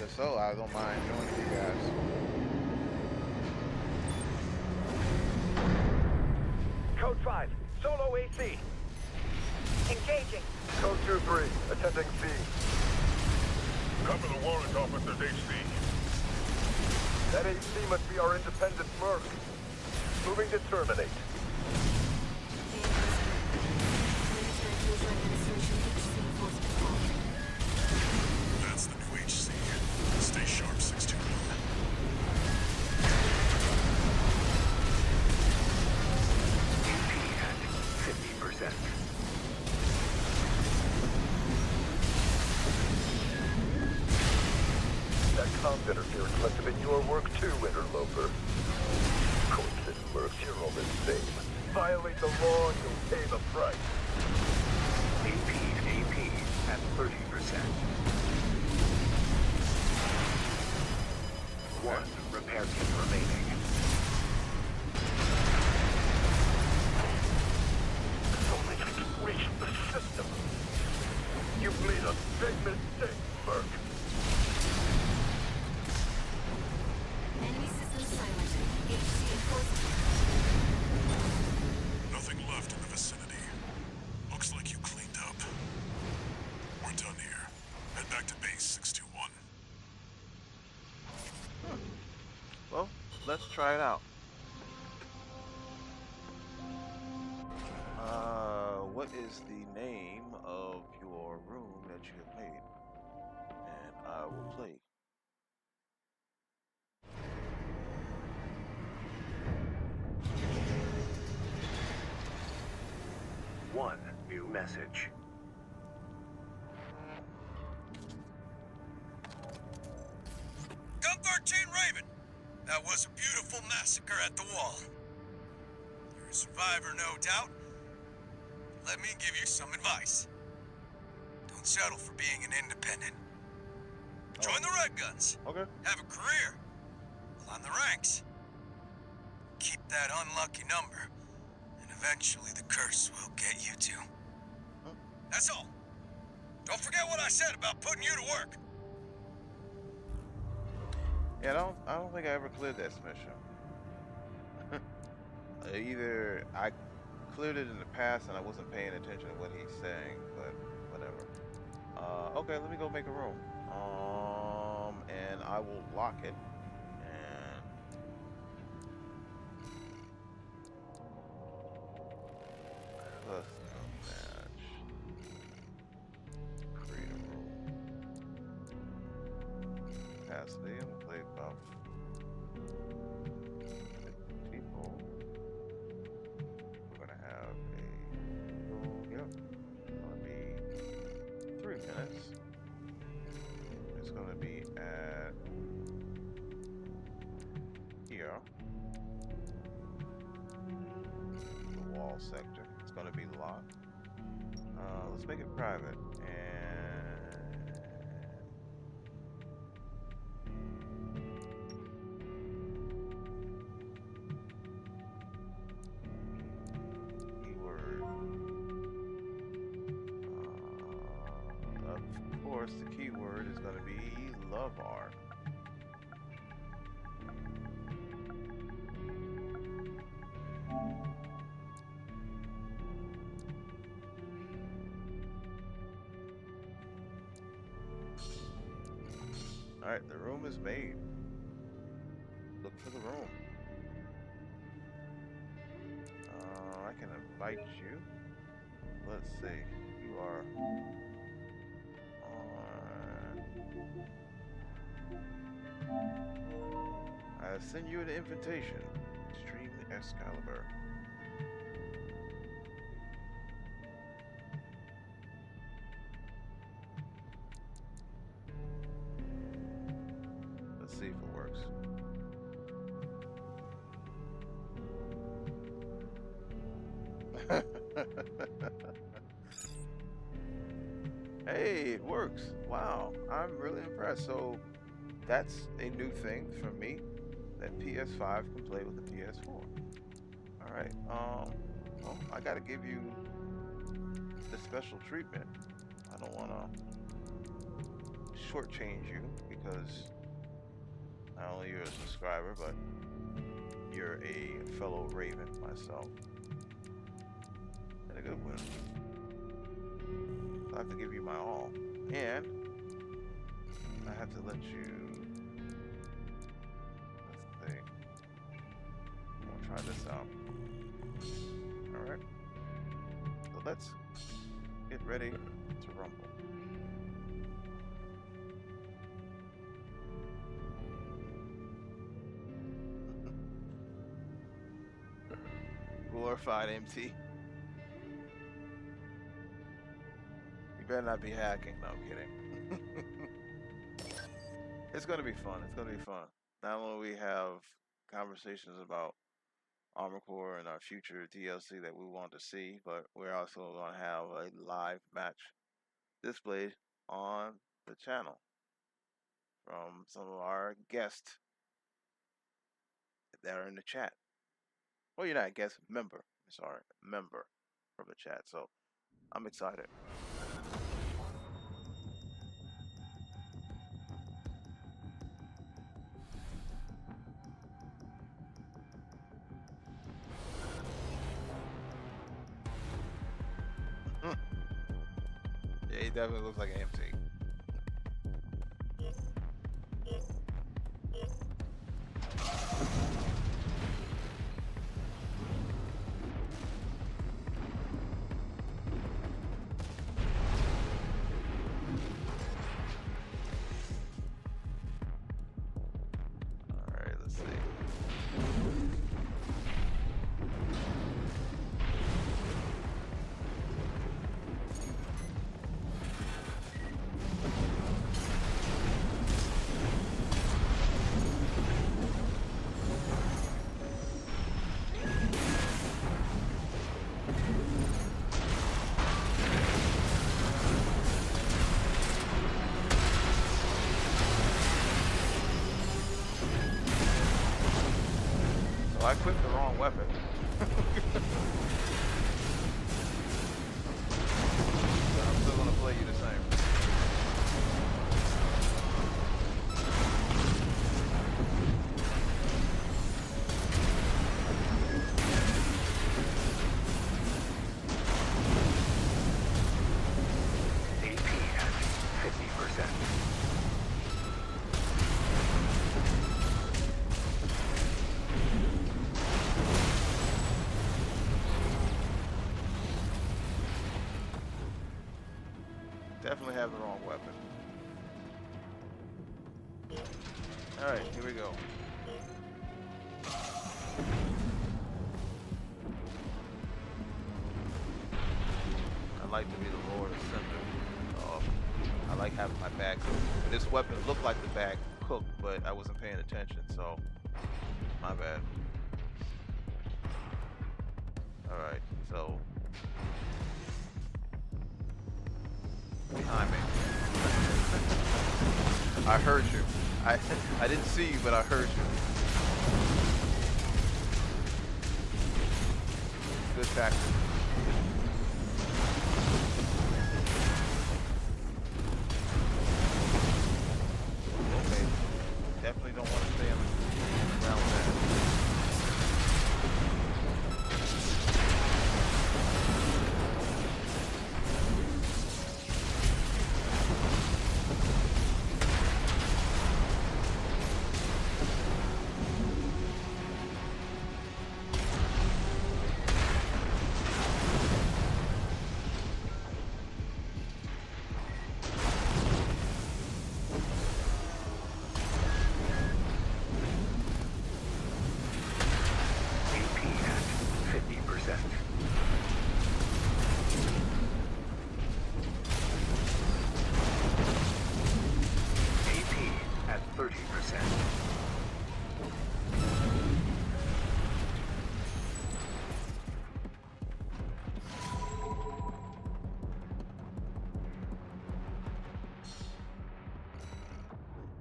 Speaker 1: If so, I don't mind joining you guys.
Speaker 8: Code 5, solo AC.
Speaker 6: Engaging.
Speaker 4: Code 2-3, attending C.
Speaker 5: Cover the warrant officer's HC.
Speaker 4: That HC must be our independent merc. Moving to terminate.
Speaker 7: That's the new HC. Stay sharp, 621.
Speaker 4: AP at 50%. That comms interference must have been your work too, interloper. Corpses, mercs, you're all the same. Violate the law and you'll pay the price. AP at 30%. One repair kit remaining. Only if you can reach the system. You made a big mistake, Merc.
Speaker 2: Enemy system silent. HC enforced.
Speaker 7: Nothing left in the vicinity. Looks like you cleaned up. We're done here. Head back to base, 621.
Speaker 1: Well, let's try it out. What is the name of your room that you have made? And I will play.
Speaker 4: One new message.
Speaker 11: Gun 13 Raven. That was a beautiful massacre at the wall. You're a survivor, no doubt. Let me give you some advice. Don't settle for being an independent. Join the Red Guns.
Speaker 1: Okay.
Speaker 11: Have a career. Climb the ranks. Keep that unlucky number, and eventually the curse will get you too. That's all. Don't forget what I said about putting you to work.
Speaker 1: Yeah, I don't think I ever cleared that mission. Either I cleared it in the past and I wasn't paying attention to what he's saying, but whatever. Okay, let me go make a room. And I will lock it. And custom match. Create a room. Capacity. I'm gonna play about 50 people. We're gonna have yep. It's gonna be 3 minutes. It's gonna be at here. The wall sector. It's gonna be locked. Let's make it private. And keyword. Of course, the keyword is going to be LoveArk. All right, the room is made. Look for the room. I can invite you. Let's see. You are on. I send you an invitation. Stream Excalibur. Let's see if it works. Hey, it works. Wow, I'm really impressed. So that's a new thing for me, that PS5 can play with the PS4. All right. Well, I gotta give you the special treatment. I don't want to shortchange you because not only you're a subscriber, but you're a fellow Raven myself. And a good one. I have to give you my all. And I have to let you... Let's see. We'll try this out. Alright. So let's get ready to rumble. Glorified MT. You better not be hacking. No, I'm kidding. It's going to be fun. It's going to be fun. Not only we have conversations about Armor Core and our future DLC that we want to see, but we're also going to have a live match displayed on the channel from some of our guests that are in the chat. Well, you're not a guest, member. Sorry, member from the chat. So I'm excited. Yeah, he definitely looks like an MT. Alright, let's see. I equipped the wrong weapon. But I'm still gonna play you the same.
Speaker 11: AP has
Speaker 1: Definitely have the wrong weapon. Alright, here we go. I like to be the Lord of Cinder. I like having my back cooked. This weapon looked like the back cooked, but I wasn't paying attention, so my bad. Alright, so behind me. I heard you. I didn't see you, but I heard you. Good tactic. Okay. Definitely don't want to stay around that.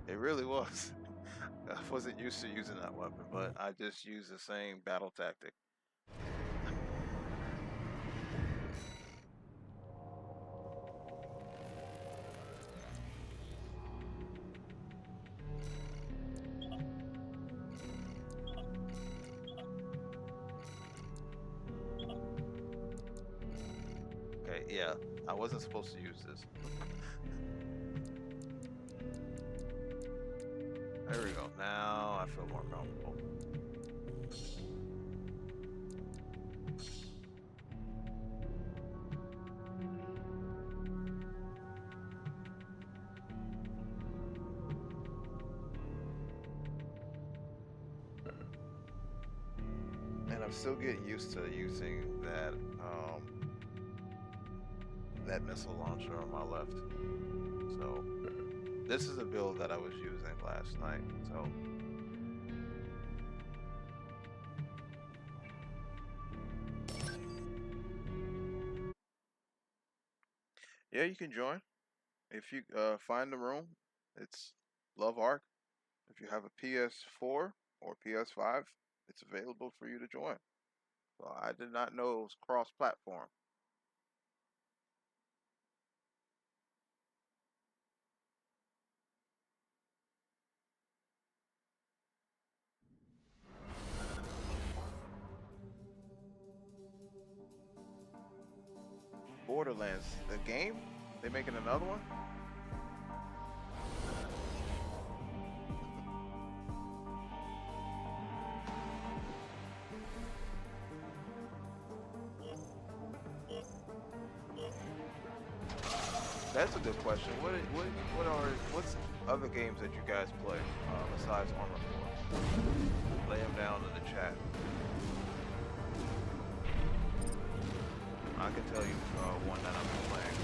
Speaker 1: It really was. I wasn't used to using that weapon, but I just used the same battle tactic. Okay, yeah, I wasn't supposed to use this. There we go. Now I feel more comfortable. And I'm still getting used to using that missile launcher on my left. So this is a build that I was using last night. So yeah, you can join if you find the room. It's LoveArk. If you have a PS4 or PS5, it's available for you to join. So I did not know it was cross-platform. Borderlands, the game? They making another one? That's a good question. What's other games that you guys play besides Armored Core? Lay them down in the chat. I can tell you one that I've been playing.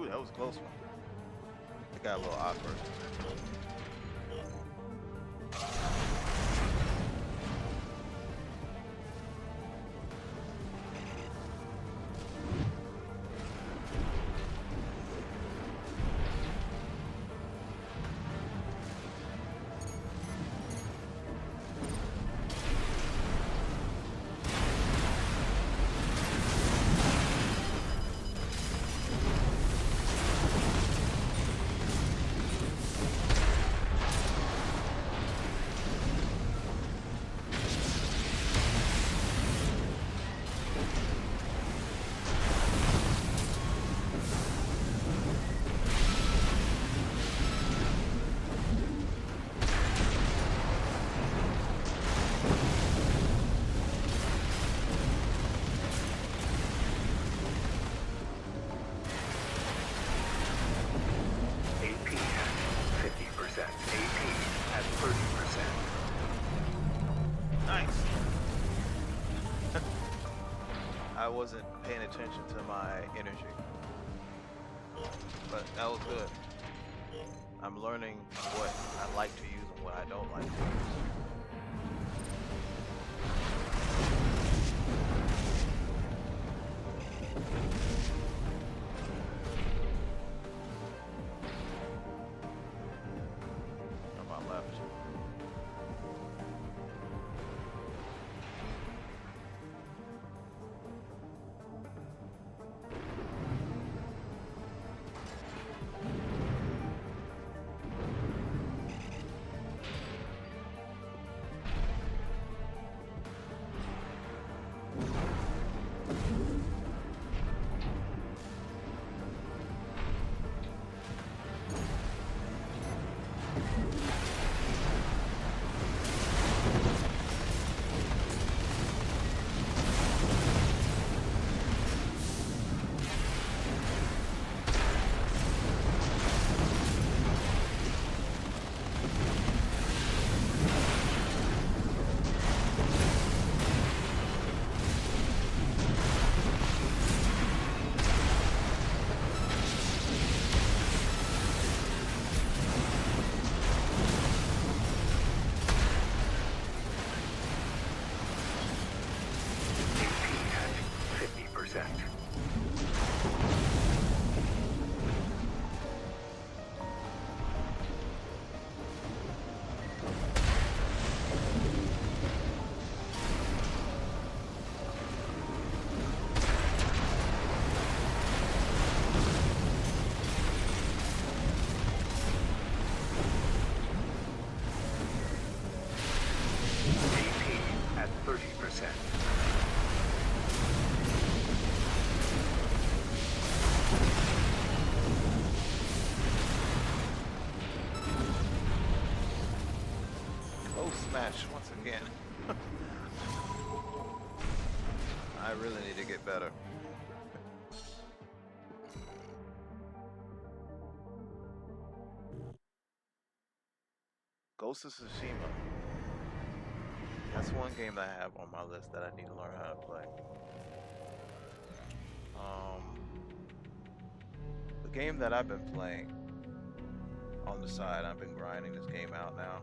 Speaker 1: Ooh, that was a close one. It got a little awkward.
Speaker 12: AP at 50%. AP at 30%.
Speaker 1: Nice. I wasn't paying attention to my energy, but that was good. I'm learning what I like to use and what I don't like to use. On my left. Smash once again. I really need to get better. Ghost of Tsushima. That's one game that I have on my list that I need to learn how to play. The game that I've been playing on the side, I've been grinding this game out now,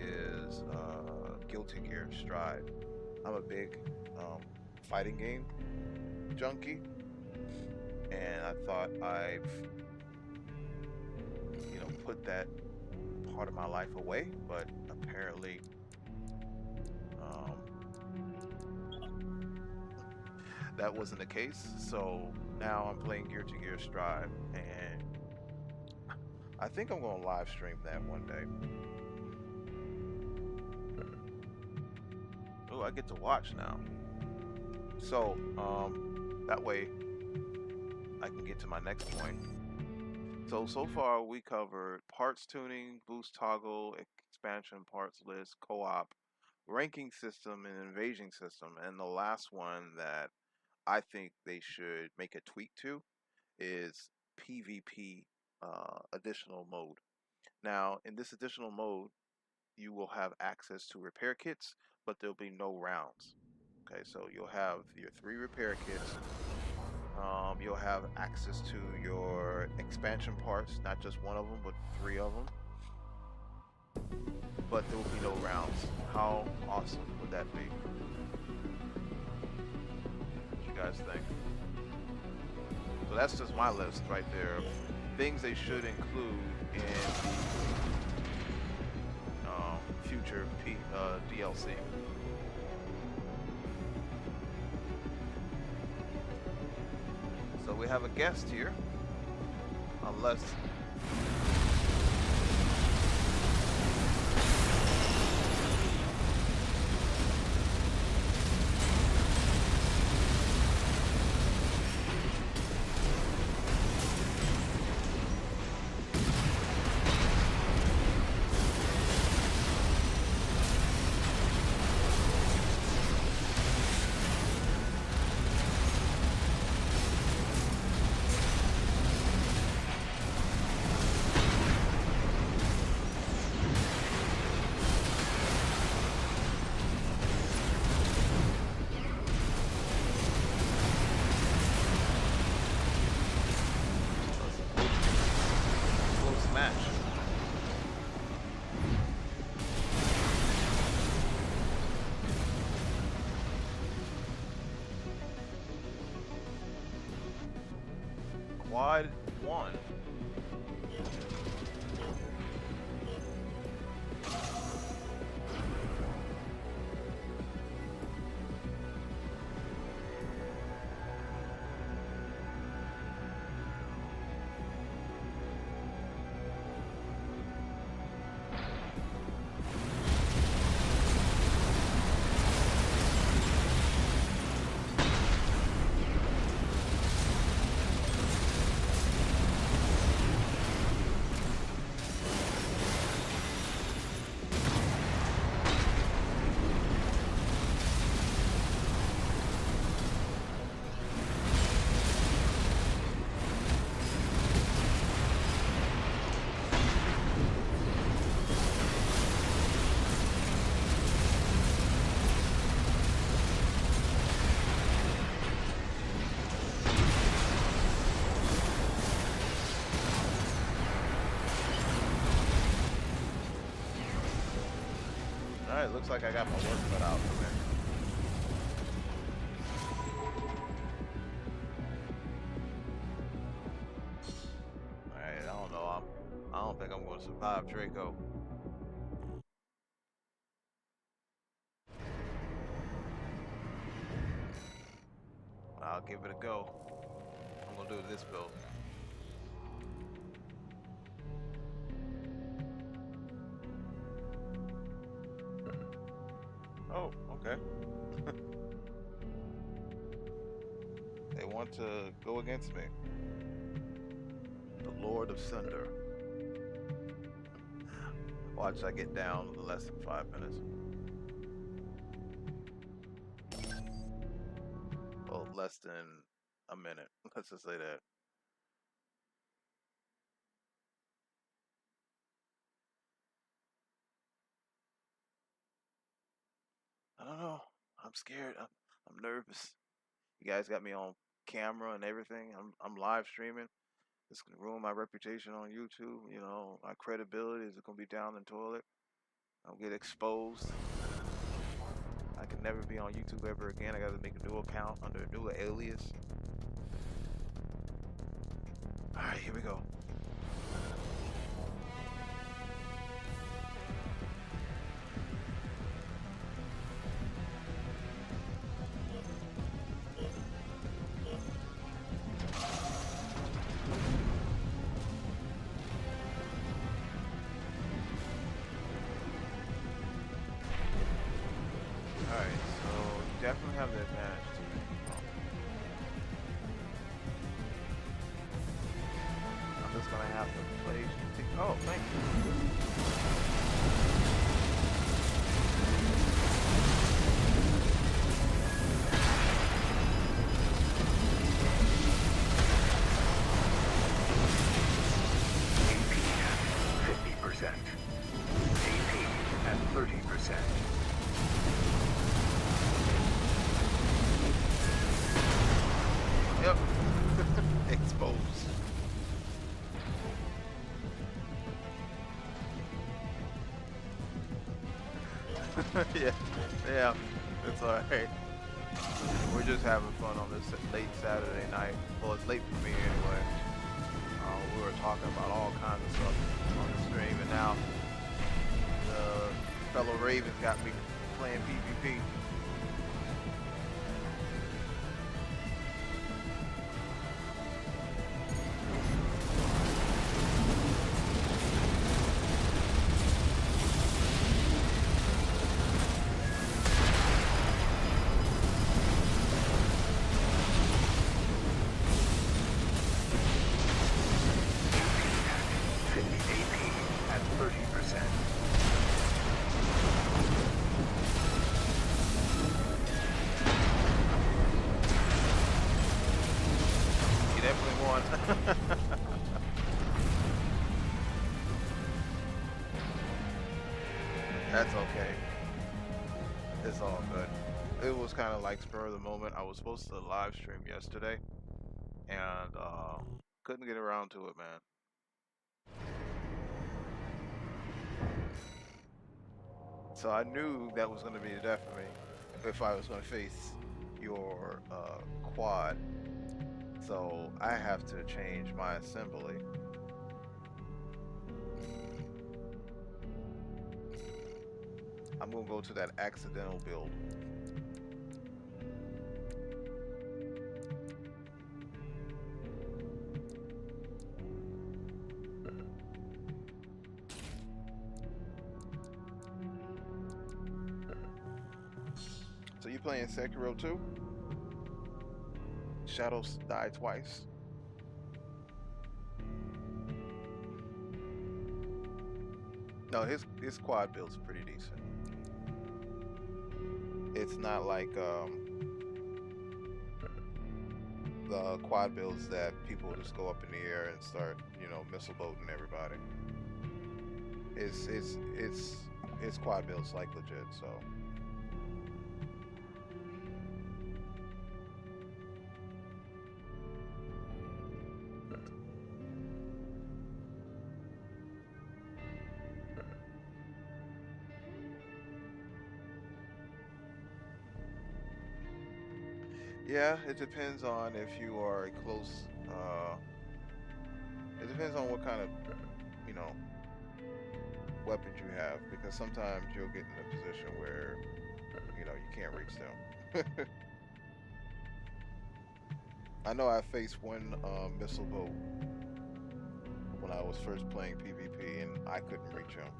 Speaker 1: is Guilty Gear Strive. I'm a big fighting game junkie, and I thought I've put that part of my life away, but apparently that wasn't the case. So now I'm playing Guilty Gear Strive, and I think I'm going to live stream that one day. Oh, I get to watch now. So that way I can get to my next point. So far we covered parts tuning, boost toggle, expansion parts list, co-op, ranking system, and invasion system. And the last one that I think they should make a tweak to is PvP additional mode. Now, in this additional mode, you will have access to repair kits, but there'll be no rounds. Okay, so you'll have your 3 repair kits. You'll have access to your expansion parts, not just one of them, but 3 of them. But there will be no rounds. How awesome would that be? What you guys think? So that's just my list right there. Things they should include in the future DLC. So we have a guest here, unless Quad 1. Alright, looks like I got my work cut out for me. Alright, I don't know. I don't think I'm going to survive Draco. I'll give it a go. I'm going to do this build. Oh, okay. They want to go against me. The Lord of Thunder. Watch I get down in less than 5 minutes. Well, less than a minute. Let's just say that. I don't know. I'm scared. I'm nervous. You guys got me on camera and everything. I'm live streaming. It's gonna ruin my reputation on YouTube. You know, my credibility is gonna be down the toilet. I'll get exposed. I can never be on YouTube ever again. I gotta make a new account under a new alias. Alright, here we go. Alright, so you definitely have the advantage to me. I'm just gonna have to play. Oh, thank you. Yep. Yeah, yeah, it's alright. We're just having fun on this late Saturday night. Well, it's late for me anyway. We were talking about all kinds of stuff on the stream, and now the fellow Ravens got me playing PvP. That's okay. It's all good. It was kind of like spur of the moment. I was supposed to live stream yesterday, and couldn't get around to it, man. So I knew that was going to be the death of me if I was going to face your quad. So I have to change my assembly. I'm going to go to that accidental build. So you playing Sekiro too? Shadows die twice. No, his quad build's pretty decent. It's not like the quad builds that people just go up in the air and start, you know, missile boating everybody. It's quad builds like legit, so. Yeah, it depends on if you are a close, it depends on what kind of, you know, weapons you have, because sometimes you'll get in a position where, you know, you can't reach them. I know I faced one missile boat when I was first playing PvP, and I couldn't reach him.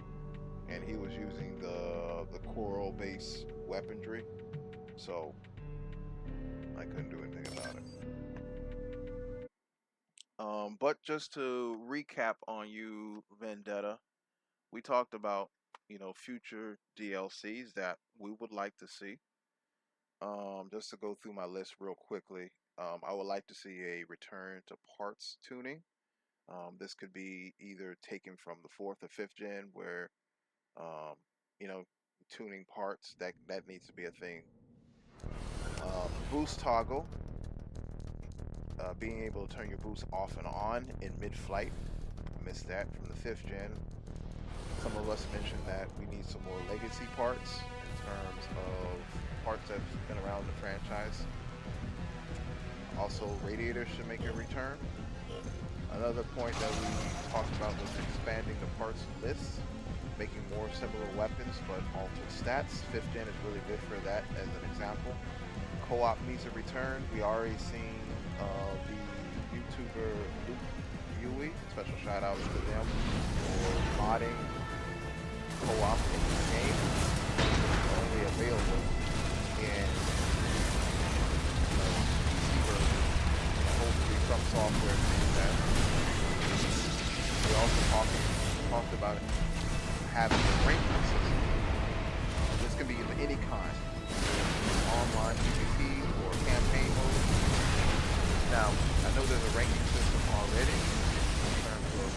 Speaker 1: And he was using the coral base weaponry, so I couldn't do anything about it. But just to recap on you, Vendetta, we talked about, you know, future DLCs that we would like to see. Just to go through my list real quickly, I would like to see a return to parts tuning. This could be either taken from the 4th or 5th gen, where you know, tuning parts, that needs to be a thing. Boost toggle, being able to turn your boost off and on in mid-flight. Missed that from the 5th gen. Some of us mentioned that we need some more legacy parts in terms of parts that's been around the franchise. Also, radiators should make a return. Another point that we talked about was expanding the parts list, making more similar weapons but altered stats. 5th gen is really good for that as an example. Co-op needs a return. We already seen the YouTuber Luke Yui, special shout outs to them for modding co-op in the game. It's only available in PC version. Hopefully FromSoftware can do that. We also talked about having a ranking system. This can be in any kind, online PvP or campaign mode. Now, I know there's a ranking system already in terms of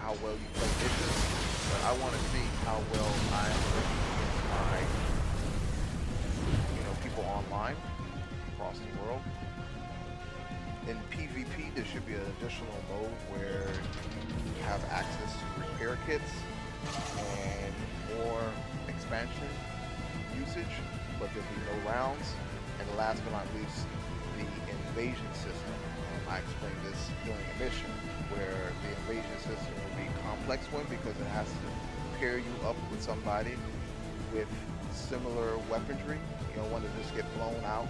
Speaker 1: how well you play missions, but I want to see how well I am ranking against my, you know, people online across the world. In PvP, there should be an additional mode where you have access to repair kits and more expansion usage, but there'll be no rounds. And last but not least, the invasion system. I explained this during a mission, where the invasion system will be a complex one because it has to pair you up with somebody with similar weaponry. You don't want to just get blown out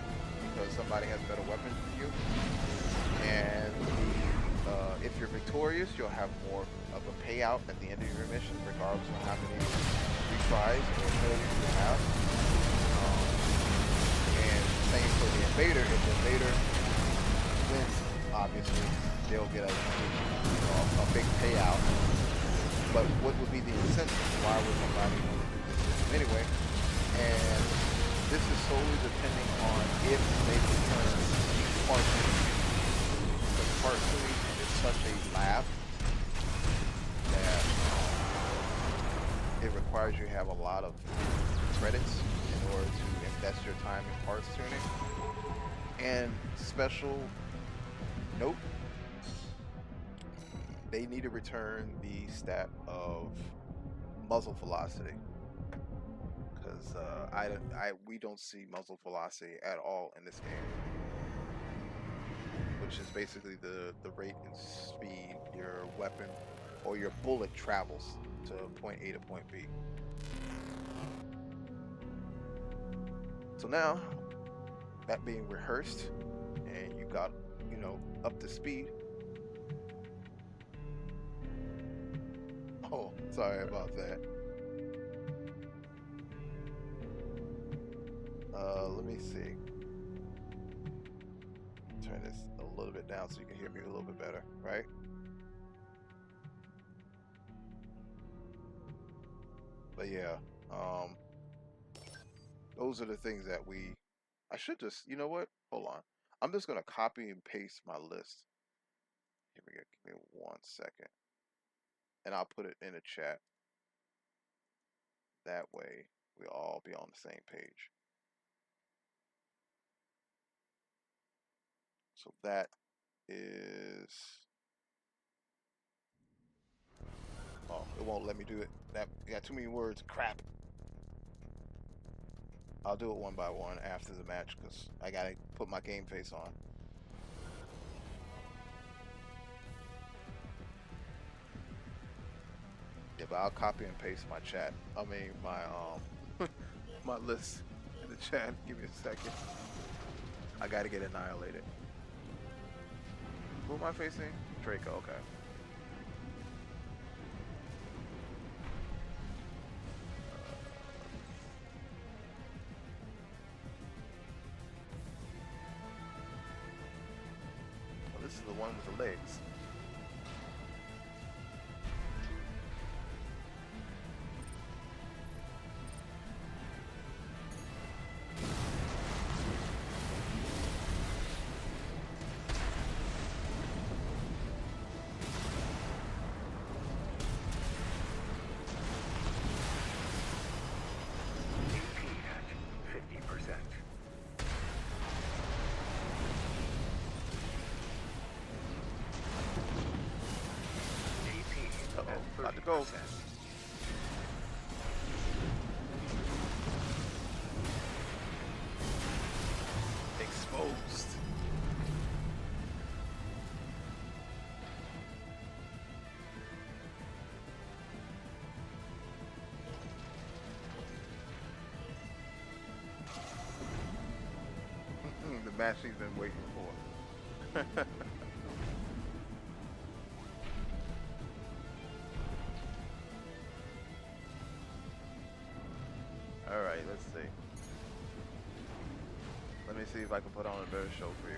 Speaker 1: because somebody has better weapons than you. And if you're victorious, you'll have more of a payout at the end of your mission, regardless of how many retries or failures you have. And same for the invader. If the invader wins, obviously, they'll get a big payout. But what would be the incentive? Why would somebody want to do this anyway? And this is solely depending on if they return part tuning. Because part tuning is such a lab that it requires you to have a lot of credits in order to invest your time in parts tuning. And special note, they need to return the stat of muzzle velocity, because we don't see muzzle velocity at all in this game, which is basically the rate and speed your weapon or your bullet travels to point A to point B. So now, that being rehearsed and you got, up to speed. Oh, sorry about that. Let me see. Turn this a little bit down so you can hear me a little bit better, right? But yeah, those are the things that I should just, you know what? Hold on. I'm just gonna copy and paste my list. Here we go. Give me 1 second. And I'll put it in the chat. That way we'll all be on the same page. So that is... Oh, it won't let me do it. That got too many words. Crap. I'll do it one by one after the match because I gotta put my game face on. Yeah, but I'll copy and paste my chat. I mean my my list in the chat. Give me a second. I gotta get annihilated. Who am I facing? Draco. Okay. Well, this is the one with the legs. About to go. Exposed. The match he's been waiting for. Alright, let's see. Let me see if I can put on a better show for you.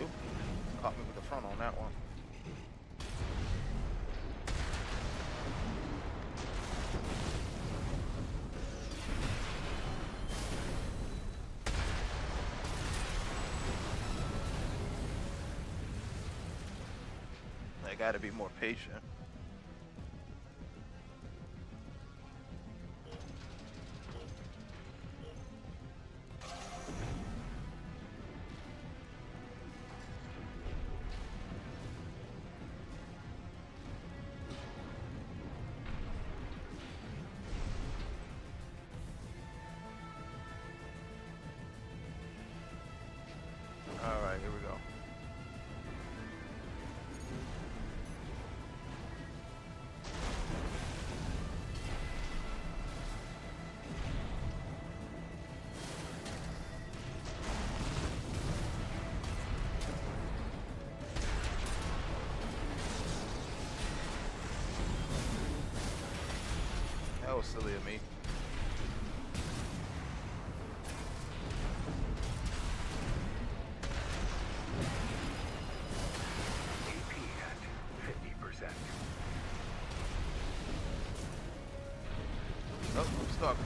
Speaker 1: Oop, caught me with the front on that one. got to be more patient. All right, here we go. That was silly of me.
Speaker 12: AP at 50%.
Speaker 1: Oh, I'm stuck.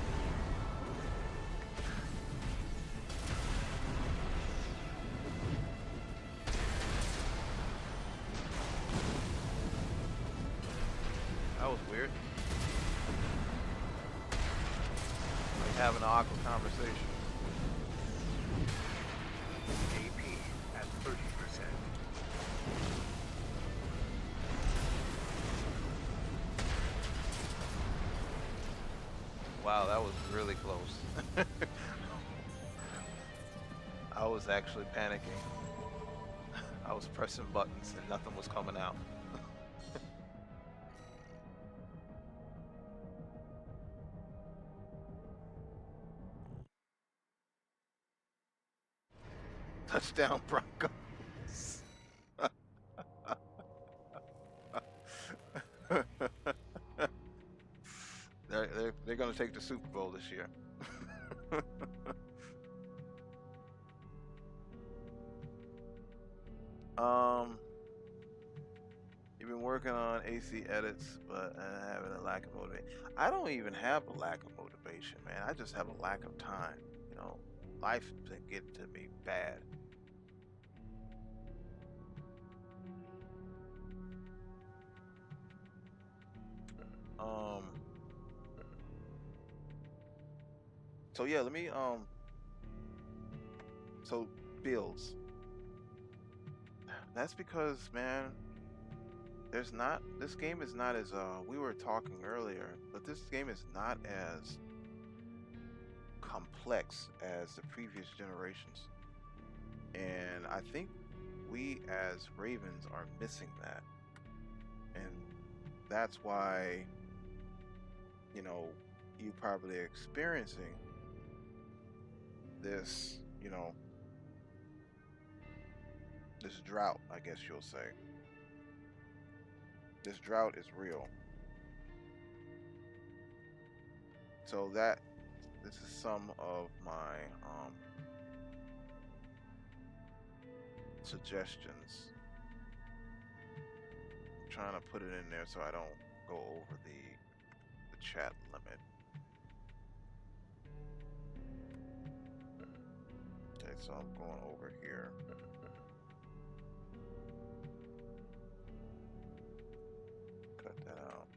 Speaker 1: That was weird. Like having an awkward conversation.
Speaker 12: AP at 30%.
Speaker 1: Wow, that was really close. I was actually panicking. I was pressing buttons and nothing was coming out. Touchdown Broncos. They're going to take the Super Bowl this year. You've been working on AC edits, but having a lack of motivation. I don't even have a lack of motivation, man. I just have a lack of time. You know, life's been getting to me bad. So yeah, let me so builds. That's because, man, this game is not as we were talking earlier, but this game is not as complex as the previous generations. And I think we as Ravens are missing that. And that's why, you know, you probably are experiencing this, you know, this drought, I guess you'll say. This drought is real. So this is some of my suggestions. I'm trying to put it in there so I don't go over the chat limit. Okay, so I'm going over here. Cut that out.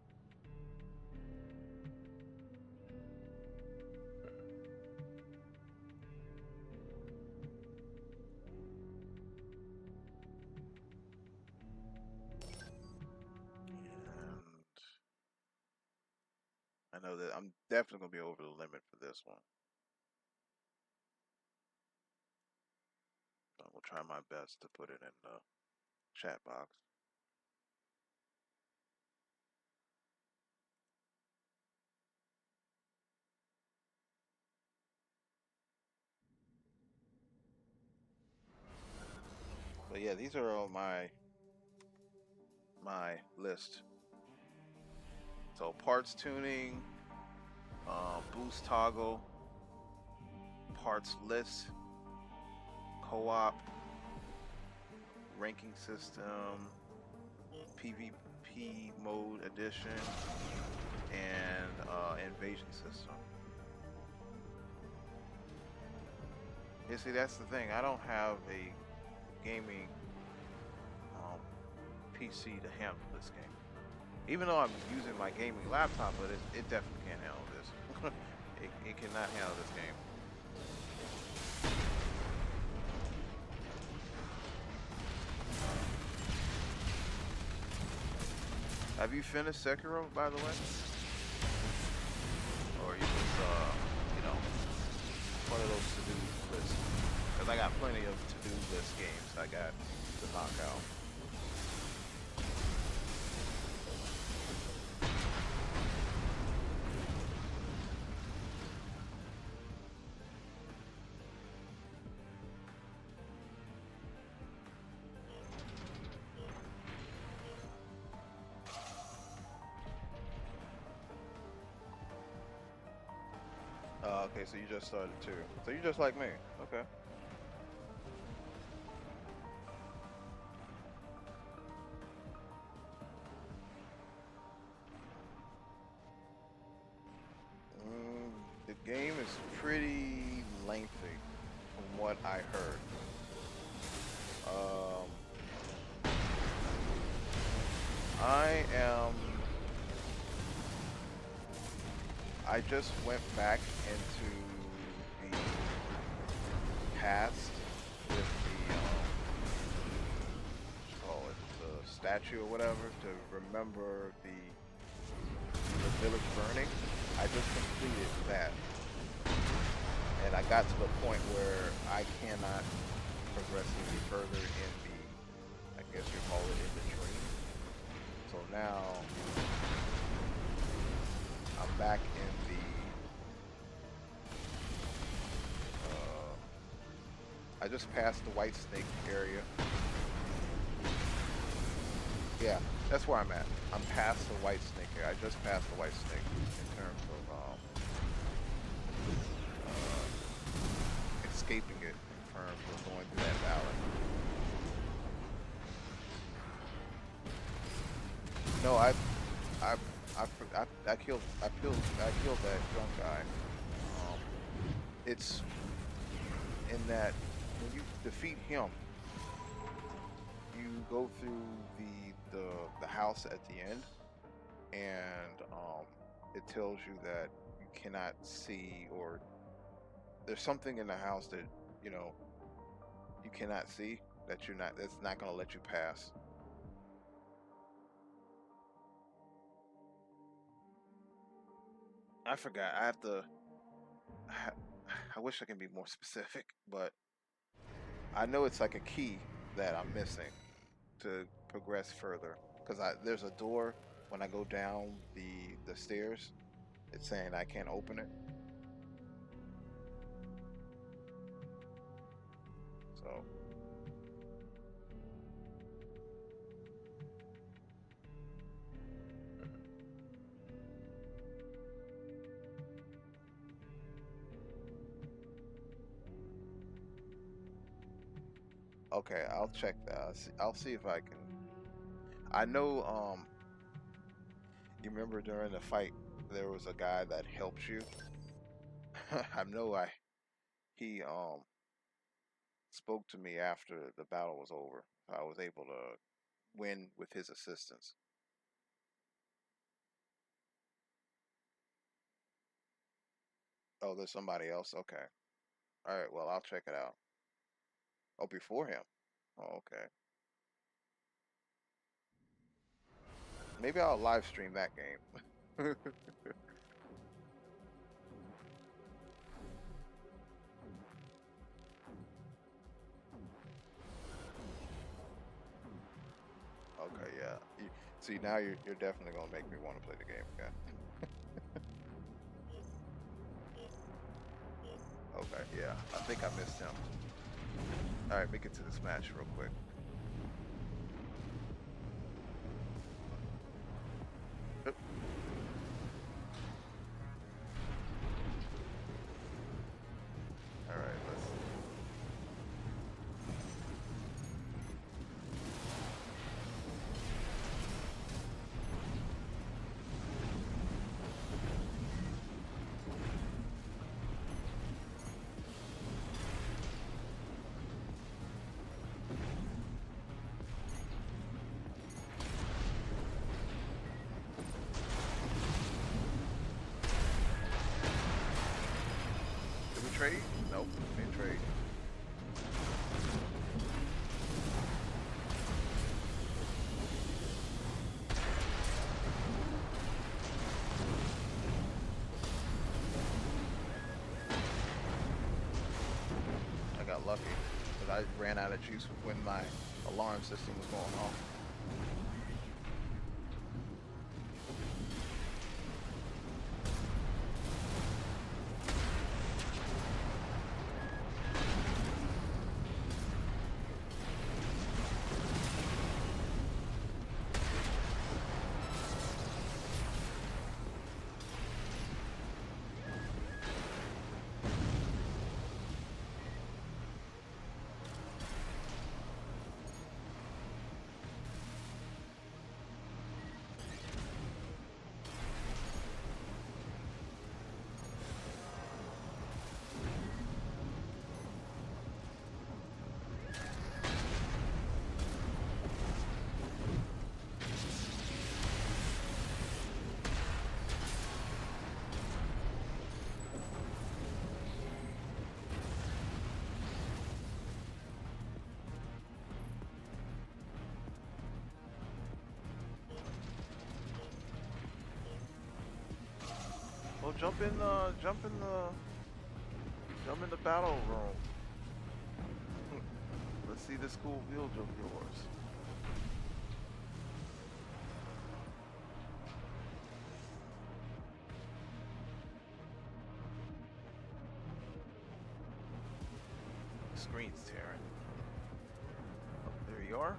Speaker 1: And I know that I'm definitely going to be over the limit for this one. I will try my best to put it in the chat box. But yeah, these are all my list. So parts tuning, boost toggle, parts list, co-op, ranking system, PvP mode edition, and invasion system. You see, that's the thing. I don't have a gaming PC to handle this game. Even though I'm using my gaming laptop, but it definitely can't handle this. it cannot handle this game. Have you finished Sekiro, by the way? Or are you just, you know, one of those to-do lists? Because I got plenty of to-do list games I got to knock out. Okay, so you just started too. So you're just like me. Okay. The game is pretty lengthy from what I heard. I just went back into the past with the, what you call it, the statue or whatever, to remember the village burning. I just completed that. And I got to the point where I cannot progress any further in the, I guess you call it, in the dream. So now I'm back in the I just passed the White Snake area. Yeah, that's where I'm at. I'm past the White Snake area. I just passed the White Snake in terms of escaping it in terms of going through that valley. No, I killed that drunk guy. It's in that when you defeat him, you go through the house at the end, and it tells you that you cannot see, or there's something in the house that you cannot see, that's not going to let you pass. I forgot. I wish I can be more specific, but I know it's like a key that I'm missing to progress further. Because there's a door when I go down the stairs. It's saying I can't open it. So. Okay, I'll check that. I'll see if I can. I know, you remember during the fight, there was a guy that helped you. I know he spoke to me after the battle was over. I was able to win with his assistance. Oh, there's somebody else? Okay. All right, well, I'll check it out. Oh, before him? Oh, okay. Maybe I'll live stream that game. Okay, yeah. See, now you're definitely gonna make me want to play the game again. Okay, yeah. I think I missed him. All right, make it to this match real quick. Oop. All right, let's. upgrade. I got lucky, but I ran out of juice when my alarm system was going off. Well, jump in the battle room. Let's see this cool build of yours. The screen's tearing. Oh, there you are.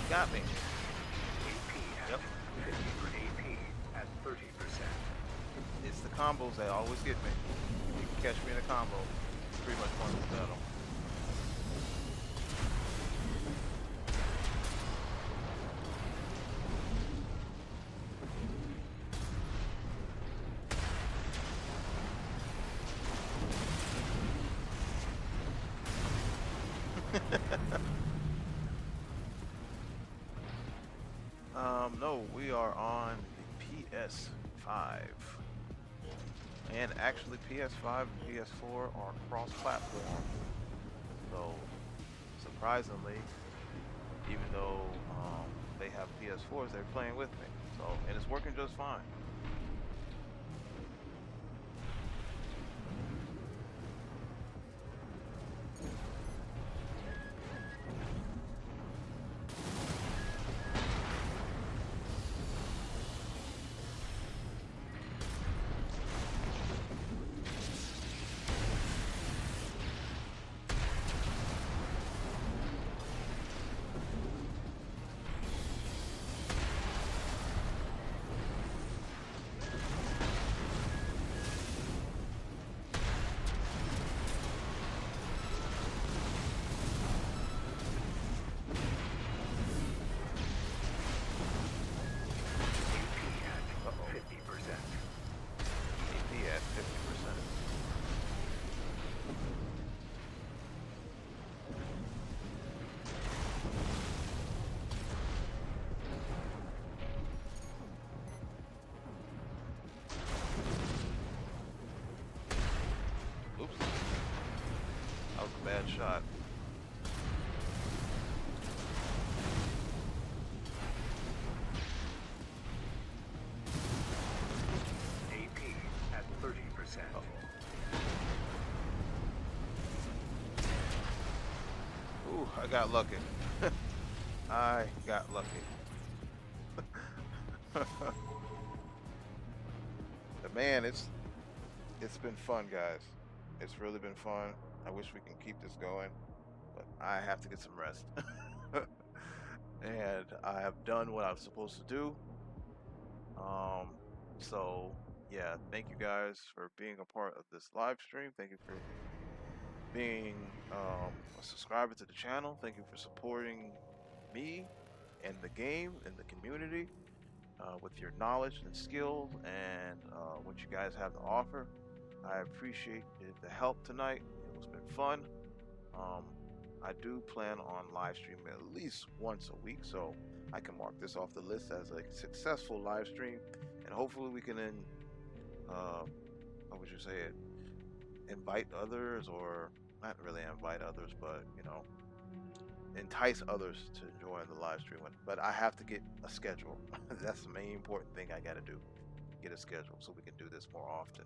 Speaker 1: Got me.
Speaker 12: AP at 50 for AP at 30%.
Speaker 1: It's the combos that always get me. You can catch me in a combo. Pretty much won this battle. No, we are on the PS5. And actually PS5 and PS4 are cross-platform. So, surprisingly, even though they have PS4s, they're playing with me. So, and it's working just fine. Bad shot.
Speaker 12: AP at 30%.
Speaker 1: Ooh, I got lucky. I got lucky. But man, it's been fun, guys. It's really been fun. I wish we can keep this going. but I have to get some rest. And I have done what I was supposed to do. So yeah, thank you guys for being a part of this live stream. Thank you for being a subscriber to the channel. Thank you for supporting me and the game and the community with your knowledge and skills and what you guys have to offer. I appreciate the help tonight. It's been fun. I do plan on live streaming at least once a week, so I can mark this off the list as a successful live stream, and hopefully we can how would you say it, invite others, or not really invite others, but you know, entice others to join the live stream. But I have to get a schedule. That's the main important thing I got to do, get a schedule so we can do this more often.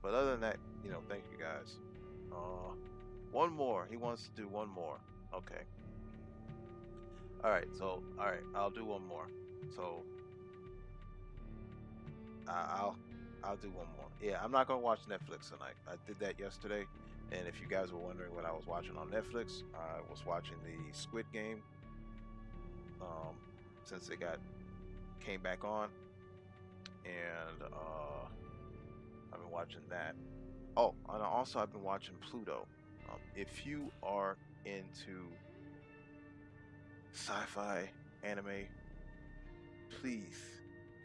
Speaker 1: But other than that, you know, thank you guys. One more. He wants to do one more. Okay. All right. So, all right, I'll do one more. So, I'll do one more. Yeah, I'm not gonna watch Netflix tonight. I did that yesterday, and if you guys were wondering what I was watching on Netflix, I was watching the Squid Game. Since it came back on, and I've been watching that. Oh, and also I've been watching Pluto. If you are into sci-fi anime, please,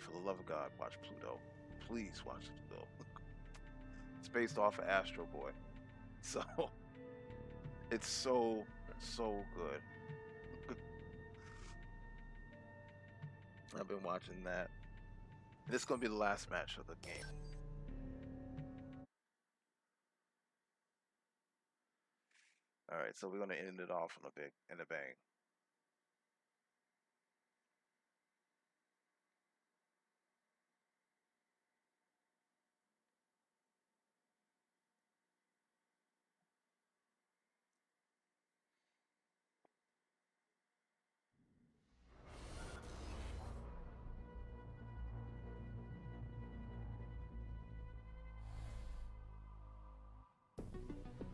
Speaker 1: for the love of God, watch Pluto. Please watch Pluto. It's based off of Astro Boy, so it's so good. I've been watching that. This is gonna be the last match of the game. All right, so we're gonna end it off in a bang.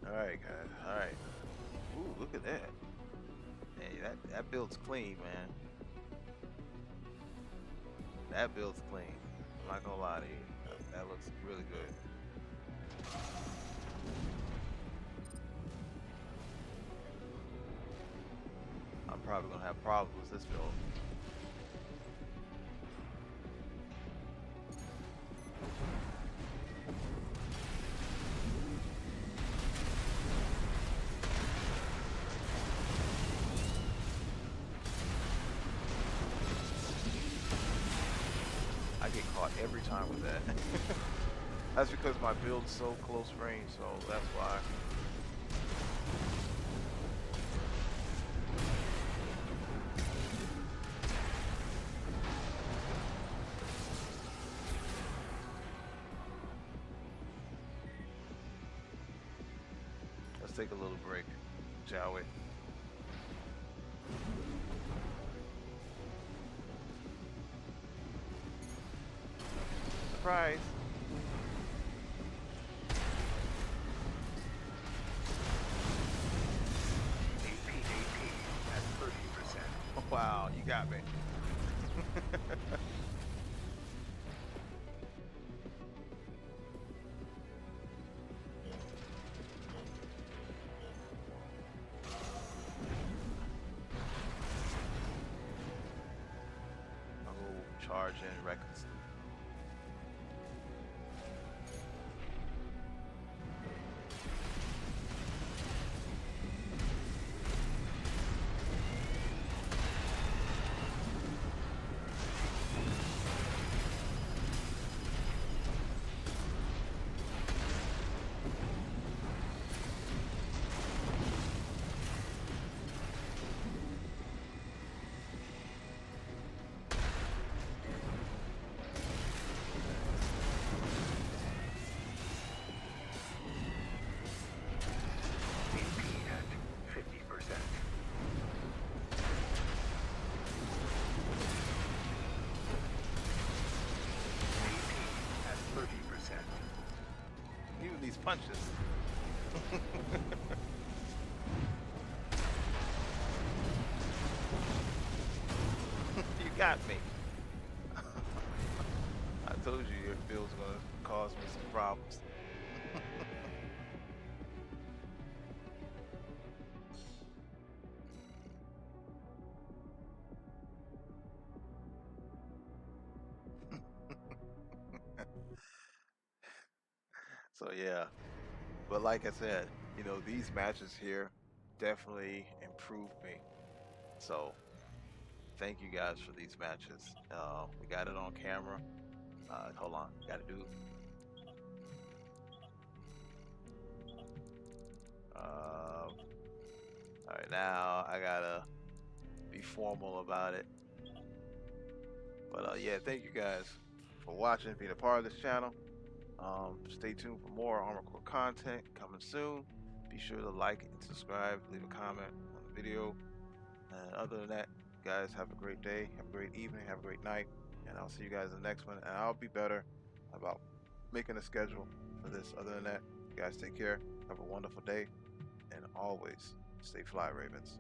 Speaker 1: All right, guys. All right. Ooh, look at that. Hey, that build's clean, man. That build's clean. I'm not gonna lie to you. That looks really good. I'm probably gonna have problems with this build. I get caught every time with that. That's because my build's so close range, so that's why. Let's take a little break, shall we? Surprise!
Speaker 12: at 30%.
Speaker 1: Wow, you got me. Charge in records. These punches. got me. I told you your build's gonna cause me some problems. So yeah, but like I said, you know, these matches here definitely improved me. So thank you guys for these matches. We got it on camera. Hold on, gotta do. All right, now I gotta be formal about it. But yeah, thank you guys for watching, being a part of this channel. Stay tuned for more Armor Core content coming soon. Be sure to like and subscribe, leave a comment on the video. And other than that, guys, have a great day, have a great evening, have a great night, and I'll see you guys in the next one. And I'll be better about making a schedule for this. Other than that, you guys take care, have a wonderful day, and always stay fly, Ravens.